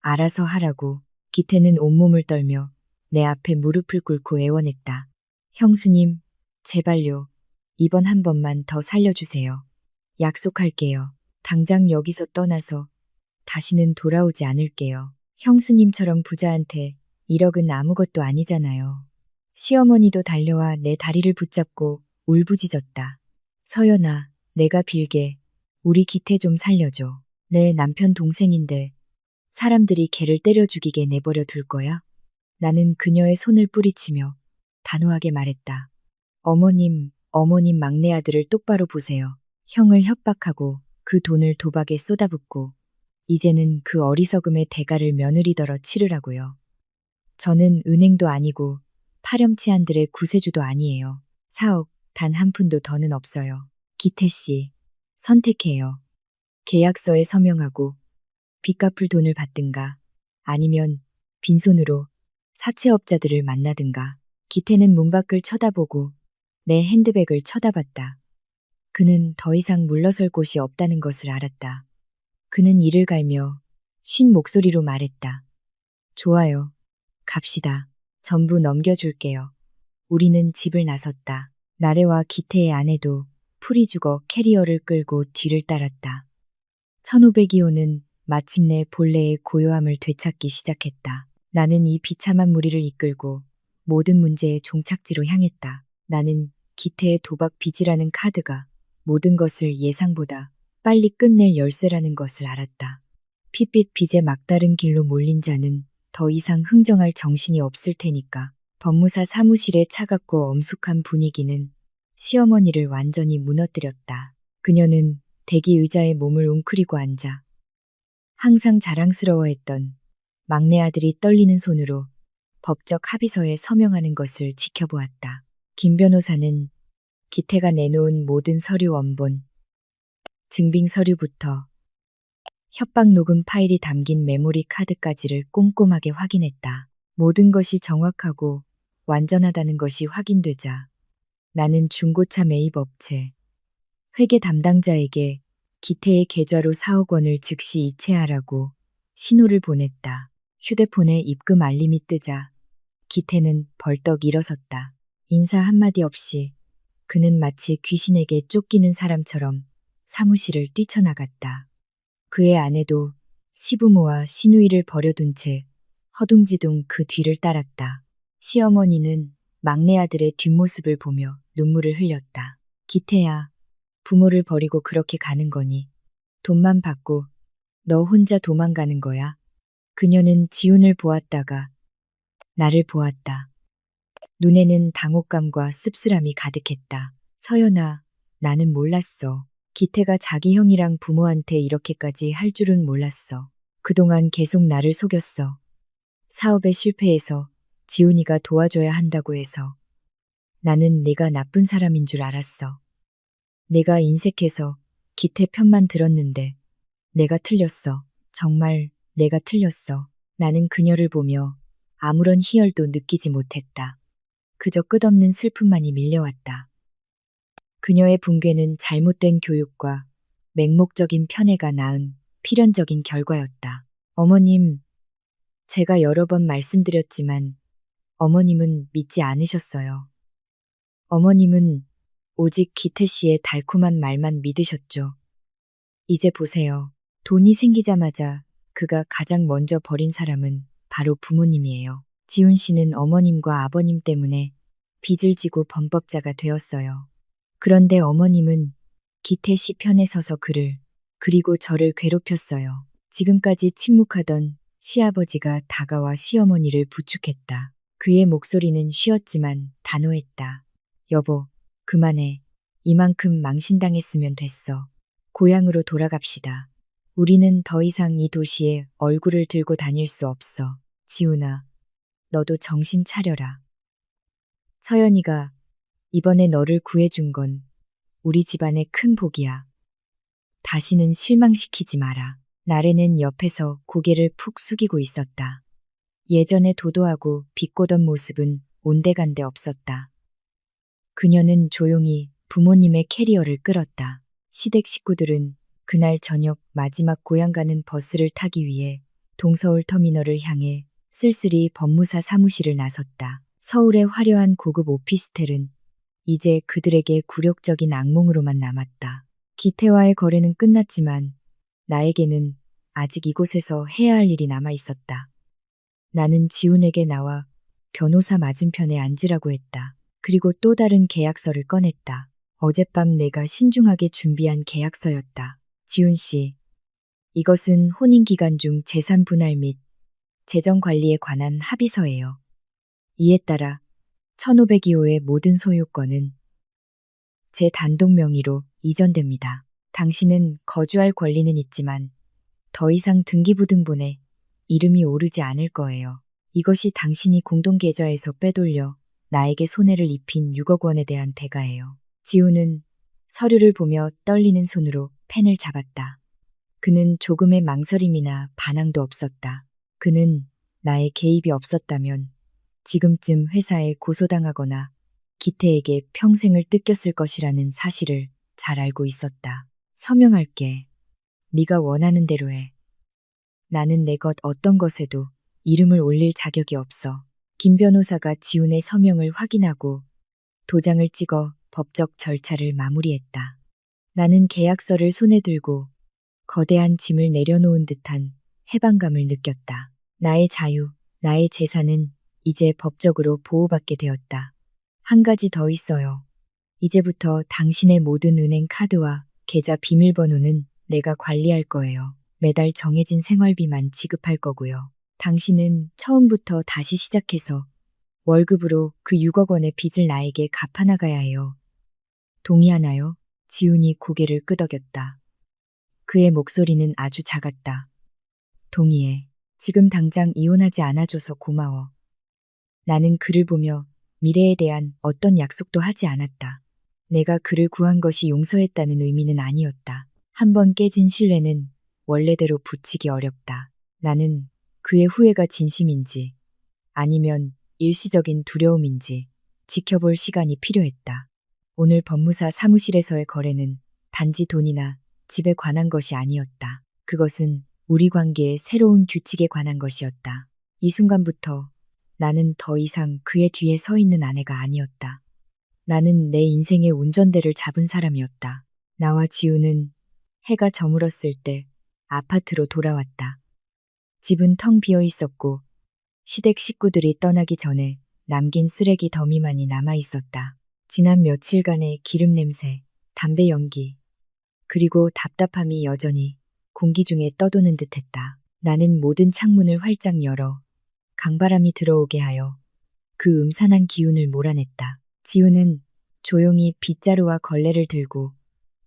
S1: 알아서 하라고. 기태는 온몸을 떨며 내 앞에 무릎을 꿇고 애원했다. 형수님, 제발요. 이번 한 번만 더 살려주세요. 약속할게요. 당장 여기서 떠나서 다시는 돌아오지 않을게요. 형수님처럼 부자한테 1억은 아무것도 아니잖아요. 시어머니도 달려와 내 다리를 붙잡고 울부짖었다. 서연아, 내가 빌게 우리 기태 좀 살려줘. 내 남편 동생인데 사람들이 걔를 때려 죽이게 내버려 둘 거야? 나는 그녀의 손을 뿌리치며 단호하게 말했다. 어머님 막내 아들을 똑바로 보세요. 형을 협박하고 그 돈을 도박에 쏟아붓고 이제는 그 어리석음의 대가를 며느리더러 치르라고요. 저는 은행도 아니고 파렴치한들의 구세주도 아니에요. 4억 단 한 푼도 더는 없어요. 기태 씨, 선택해요. 계약서에 서명하고 빚 갚을 돈을 받든가 아니면 빈손으로 사채업자들을 만나든가. 기태는 문 밖을 쳐다보고 내 핸드백을 쳐다봤다. 그는 더 이상 물러설 곳이 없다는 것을 알았다. 그는 이를 갈며 쉰 목소리로 말했다. 좋아요. 갑시다. 전부 넘겨줄게요. 우리는 집을 나섰다. 나래와 기태의 아내도 풀이 죽어 캐리어를 끌고 뒤를 따랐다. 1502호는 마침내 본래의 고요함을 되찾기 시작했다. 나는 이 비참한 무리를 이끌고 모든 문제의 종착지로 향했다. 나는 기태의 도박 빚이라는 카드가 모든 것을 예상보다 빨리 끝낼 열쇠라는 것을 알았다. 핏빛 빚에 막다른 길로 몰린 자는 더 이상 흥정할 정신이 없을 테니까. 법무사 사무실의 차갑고 엄숙한 분위기는 시어머니를 완전히 무너뜨렸다. 그녀는 대기 의자에 몸을 웅크리고 앉아 항상 자랑스러워했던 막내 아들이 떨리는 손으로 법적 합의서에 서명하는 것을 지켜보았다. 김 변호사는 기태가 내놓은 모든 서류 원본, 증빙 서류부터 협박 녹음 파일이 담긴 메모리 카드까지를 꼼꼼하게 확인했다. 모든 것이 정확하고 완전하다는 것이 확인되자 나는 중고차 매입 업체, 회계 담당자에게 기태의 계좌로 4억 원을 즉시 이체하라고 신호를 보냈다. 휴대폰에 입금 알림이 뜨자 기태는 벌떡 일어섰다. 인사 한마디 없이 그는 마치 귀신에게 쫓기는 사람처럼 사무실을 뛰쳐나갔다. 그의 아내도 시부모와 시누이를 버려둔 채 허둥지둥 그 뒤를 따랐다. 시어머니는 막내 아들의 뒷모습을 보며 눈물을 흘렸다. 기태야, 부모를 버리고 그렇게 가는 거니? 돈만 받고 너 혼자 도망가는 거야? 그녀는 지훈을 보았다가 나를 보았다. 눈에는 당혹감과 씁쓸함이 가득했다. 서연아, 나는 몰랐어. 기태가 자기 형이랑 부모한테 이렇게까지 할 줄은 몰랐어. 그동안 계속 나를 속였어. 사업에 실패해서 지훈이가 도와줘야 한다고 해서 나는 내가 나쁜 사람인 줄 알았어. 내가 인색해서 기태 편만 들었는데 내가 틀렸어. 정말 내가 틀렸어. 나는 그녀를 보며 아무런 희열도 느끼지 못했다. 그저 끝없는 슬픔만이 밀려왔다. 그녀의 붕괴는 잘못된 교육과 맹목적인 편애가 낳은 필연적인 결과였다. 어머님, 제가 여러 번 말씀드렸지만 어머님은 믿지 않으셨어요. 어머님은 오직 기태 씨의 달콤한 말만 믿으셨죠. 이제 보세요. 돈이 생기자마자 그가 가장 먼저 버린 사람은 바로 부모님이에요. 지훈 씨는 어머님과 아버님 때문에 빚을 지고 범법자가 되었어요. 그런데 어머님은 기태 씨 편에 서서 그리고 저를 괴롭혔어요. 지금까지 침묵하던 시아버지가 다가와 시어머니를 부축했다. 그의 목소리는 쉬었지만 단호했다. 여보, 그만해. 이만큼 망신당했으면 됐어. 고향으로 돌아갑시다. 우리는 더 이상 이 도시에 얼굴을 들고 다닐 수 없어. 지훈아, 너도 정신 차려라. 서연이가 이번에 너를 구해준 건 우리 집안의 큰 복이야. 다시는 실망시키지 마라. 나래는 옆에서 고개를 푹 숙이고 있었다. 예전에 도도하고 비꼬던 모습은 온데간데 없었다. 그녀는 조용히 부모님의 캐리어를 끌었다. 시댁 식구들은 그날 저녁 마지막 고향 가는 버스를 타기 위해 동서울 터미널을 향해 쓸쓸히 법무사 사무실을 나섰다. 서울의 화려한 고급 오피스텔은 이제 그들에게 굴욕적인 악몽으로만 남았다. 기태와의 거래는 끝났지만 나에게는 아직 이곳에서 해야 할 일이 남아 있었다. 나는 지훈에게 나와 변호사 맞은편에 앉으라고 했다. 그리고 또 다른 계약서를 꺼냈다. 어젯밤 내가 신중하게 준비한 계약서였다. 지훈 씨, 이것은 혼인 기간 중 재산 분할 및 재정 관리에 관한 합의서예요. 이에 따라 1502호의 모든 소유권은 제 단독 명의로 이전됩니다. 당신은 거주할 권리는 있지만 더 이상 등기부등본에 이름이 오르지 않을 거예요. 이것이 당신이 공동계좌에서 빼돌려 나에게 손해를 입힌 6억 원에 대한 대가예요. 지훈은 서류를 보며 떨리는 손으로 펜을 잡았다. 그는 조금의 망설임이나 반항도 없었다. 그는 나의 개입이 없었다면 지금쯤 회사에 고소당하거나 기태에게 평생을 뜯겼을 것이라는 사실을 잘 알고 있었다. 서명할게. 네가 원하는 대로 해. 나는 내 것 어떤 것에도 이름을 올릴 자격이 없어. 김 변호사가 지훈의 서명을 확인하고 도장을 찍어 법적 절차를 마무리했다. 나는 계약서를 손에 들고 거대한 짐을 내려놓은 듯한 해방감을 느꼈다. 나의 자유, 나의 재산은 이제 법적으로 보호받게 되었다. 한 가지 더 있어요. 이제부터 당신의 모든 은행 카드와 계좌 비밀번호는 내가 관리할 거예요. 매달 정해진 생활비만 지급할 거고요. 당신은 처음부터 다시 시작해서 월급으로 그 6억 원의 빚을 나에게 갚아나가야 해요. 동의하나요? 지훈이 고개를 끄덕였다. 그의 목소리는 아주 작았다. 동의해. 지금 당장 이혼하지 않아줘서 고마워. 나는 그를 보며 미래에 대한 어떤 약속도 하지 않았다. 내가 그를 구한 것이 용서했다는 의미는 아니었다. 한번 깨진 신뢰는 원래대로 붙이기 어렵다. 나는 그의 후회가 진심인지 아니면 일시적인 두려움인지 지켜볼 시간이 필요했다. 오늘 법무사 사무실에서의 거래는 단지 돈이나 집에 관한 것이 아니었다. 그것은 우리 관계의 새로운 규칙에 관한 것이었다. 이 순간부터 나는 더 이상 그의 뒤에 서 있는 아내가 아니었다. 나는 내 인생의 운전대를 잡은 사람이었다. 나와 지우는 해가 저물었을 때 아파트로 돌아왔다. 집은 텅 비어 있었고 시댁 식구들이 떠나기 전에 남긴 쓰레기 더미만이 남아 있었다. 지난 며칠간의 기름 냄새, 담배 연기, 그리고 답답함이 여전히 공기 중에 떠도는 듯했다. 나는 모든 창문을 활짝 열어 강바람이 들어오게 하여 그 음산한 기운을 몰아냈다. 지우는 조용히 빗자루와 걸레를 들고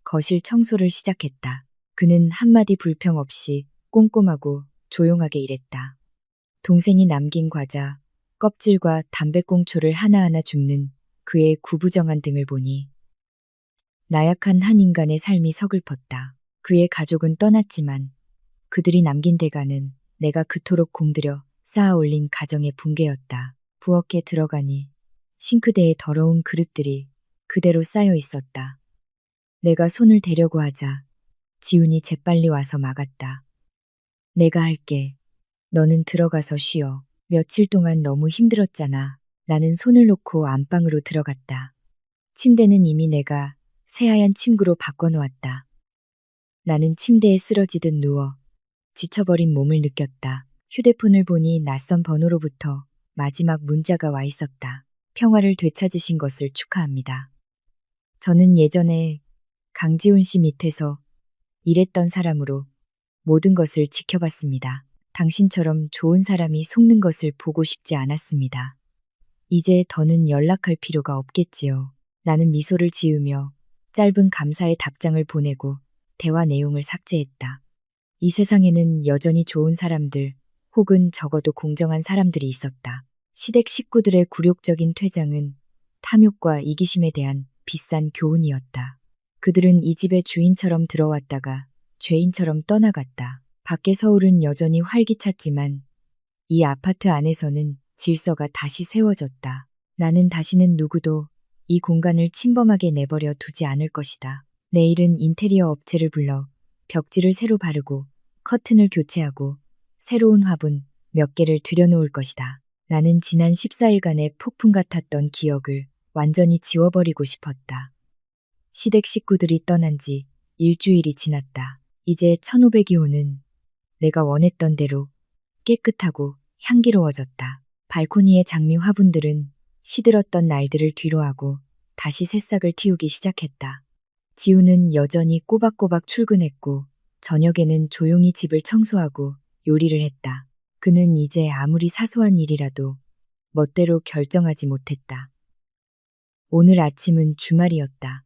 S1: 거실 청소를 시작했다. 그는 한마디 불평 없이 꼼꼼하고 조용하게 일했다. 동생이 남긴 과자, 껍질과 담배꽁초를 하나하나 줍는 그의 구부정한 등을 보니 나약한 한 인간의 삶이 서글펐다. 그의 가족은 떠났지만 그들이 남긴 대가는 내가 그토록 공들여 쌓아 올린 가정의 붕괴였다. 부엌에 들어가니 싱크대에 더러운 그릇들이 그대로 쌓여 있었다. 내가 손을 대려고 하자 지훈이 재빨리 와서 막았다. 내가 할게. 너는 들어가서 쉬어. 며칠 동안 너무 힘들었잖아. 나는 손을 놓고 안방으로 들어갔다. 침대는 이미 내가 새하얀 침구로 바꿔놓았다. 나는 침대에 쓰러지듯 누워 지쳐버린 몸을 느꼈다. 휴대폰을 보니 낯선 번호로부터 마지막 문자가 와 있었다. 평화를 되찾으신 것을 축하합니다. 저는 예전에 강지훈 씨 밑에서 일했던 사람으로 모든 것을 지켜봤습니다. 당신처럼 좋은 사람이 속는 것을 보고 싶지 않았습니다. 이제 더는 연락할 필요가 없겠지요. 나는 미소를 지으며 짧은 감사의 답장을 보내고 대화 내용을 삭제했다. 이 세상에는 여전히 좋은 사람들 혹은 적어도 공정한 사람들이 있었다. 시댁 식구들의 굴욕적인 퇴장은 탐욕과 이기심에 대한 비싼 교훈이었다. 그들은 이 집의 주인처럼 들어왔다가 죄인처럼 떠나갔다. 밖의 서울은 여전히 활기찼지만 이 아파트 안에서는 질서가 다시 세워졌다. 나는 다시는 누구도 이 공간을 침범하게 내버려 두지 않을 것이다. 내일은 인테리어 업체를 불러 벽지를 새로 바르고 커튼을 교체하고 새로운 화분 몇 개를 들여놓을 것이다. 나는 지난 14일간의 폭풍 같았던 기억을 완전히 지워버리고 싶었다. 시댁 식구들이 떠난 지 일주일이 지났다. 이제 1500이 내가 원했던 대로 깨끗하고 향기로워졌다. 발코니의 장미 화분들은 시들었던 날들을 뒤로하고 다시 새싹을 틔우기 시작했다. 지우는 여전히 꼬박꼬박 출근했고 저녁에는 조용히 집을 청소하고 요리를 했다. 그는 이제 아무리 사소한 일이라도 멋대로 결정하지 못했다. 오늘 아침은 주말이었다.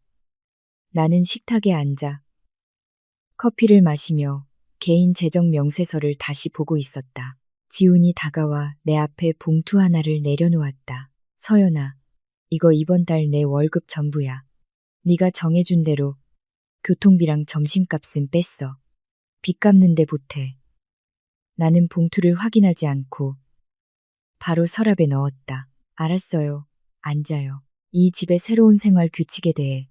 S1: 나는 식탁에 앉아 커피를 마시며 개인 재정 명세서를 다시 보고 있었다. 지훈이 다가와 내 앞에 봉투 하나를 내려놓았다. 서연아, 이거 이번 달 내 월급 전부야. 네가 정해준 대로 교통비랑 점심값은 뺐어. 빚 갚는데 보태. 나는 봉투를 확인하지 않고 바로 서랍에 넣었다. 알았어요. 앉아요. 이 집의 새로운 생활 규칙에 대해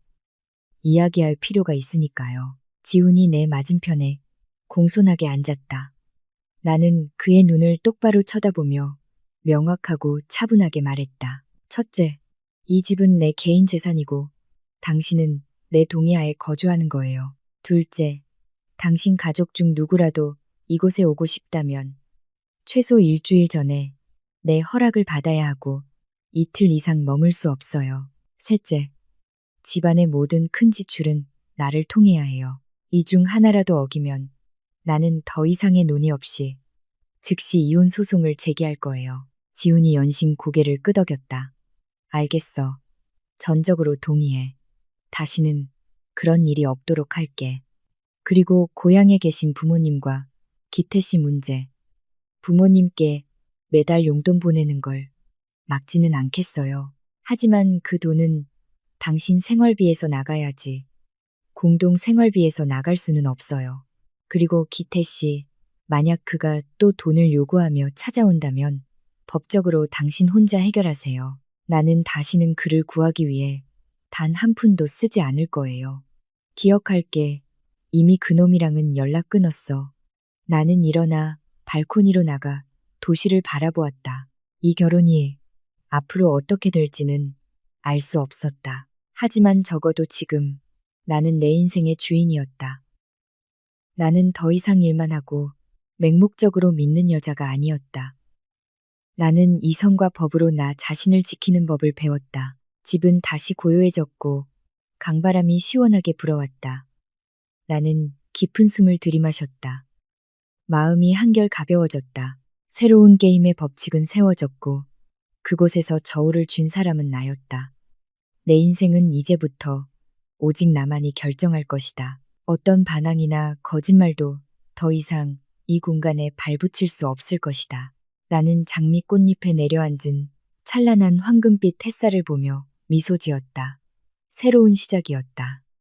S1: 이야기할 필요가 있으니까요. 지훈이 내 맞은편에 공손하게 앉았다. 나는 그의 눈을 똑바로 쳐다보며 명확하고 차분하게 말했다. 첫째, 이 집은 내 개인 재산이고 당신은 내 동의하에 거주하는 거예요. 둘째, 당신 가족 중 누구라도 이곳에 오고 싶다면 최소 일주일 전에 내 허락을 받아야 하고 이틀 이상 머물 수 없어요. 셋째, 집안의 모든 큰 지출은 나를 통해야 해요. 이 중 하나라도 어기면 나는 더 이상의 논의 없이 즉시 이혼 소송을 제기할 거예요. 지훈이 연신 고개를 끄덕였다. 알겠어. 전적으로 동의해. 다시는 그런 일이 없도록 할게. 그리고 고향에 계신 부모님과 기태 씨 문제. 부모님께 매달 용돈 보내는 걸 막지는 않겠어요. 하지만 그 돈은 당신 생활비에서 나가야지. 공동 생활비에서 나갈 수는 없어요. 그리고 기태 씨, 만약 그가 또 돈을 요구하며 찾아온다면 법적으로 당신 혼자 해결하세요. 나는 다시는 그를 구하기 위해 단 한 푼도 쓰지 않을 거예요. 기억할게. 이미 그놈이랑은 연락 끊었어. 나는 일어나 발코니로 나가 도시를 바라보았다. 이 결혼이 앞으로 어떻게 될지는 알 수 없었다. 하지만 적어도 지금 나는 내 인생의 주인이었다. 나는 더 이상 일만 하고 맹목적으로 믿는 여자가 아니었다. 나는 이성과 법으로 나 자신을 지키는 법을 배웠다. 집은 다시 고요해졌고 강바람이 시원하게 불어왔다. 나는 깊은 숨을 들이마셨다. 마음이 한결 가벼워졌다. 새로운 게임의 법칙은 세워졌고 그곳에서 저울을 쥔 사람은 나였다. 내 인생은 이제부터 오직 나만이 결정할 것이다. 어떤 반항이나 거짓말도 더 이상 이 공간에 발붙일 수 없을 것이다. 나는 장미 꽃잎에 내려앉은 찬란한 황금빛 햇살을 보며 미소 지었다. 새로운 시작이었다.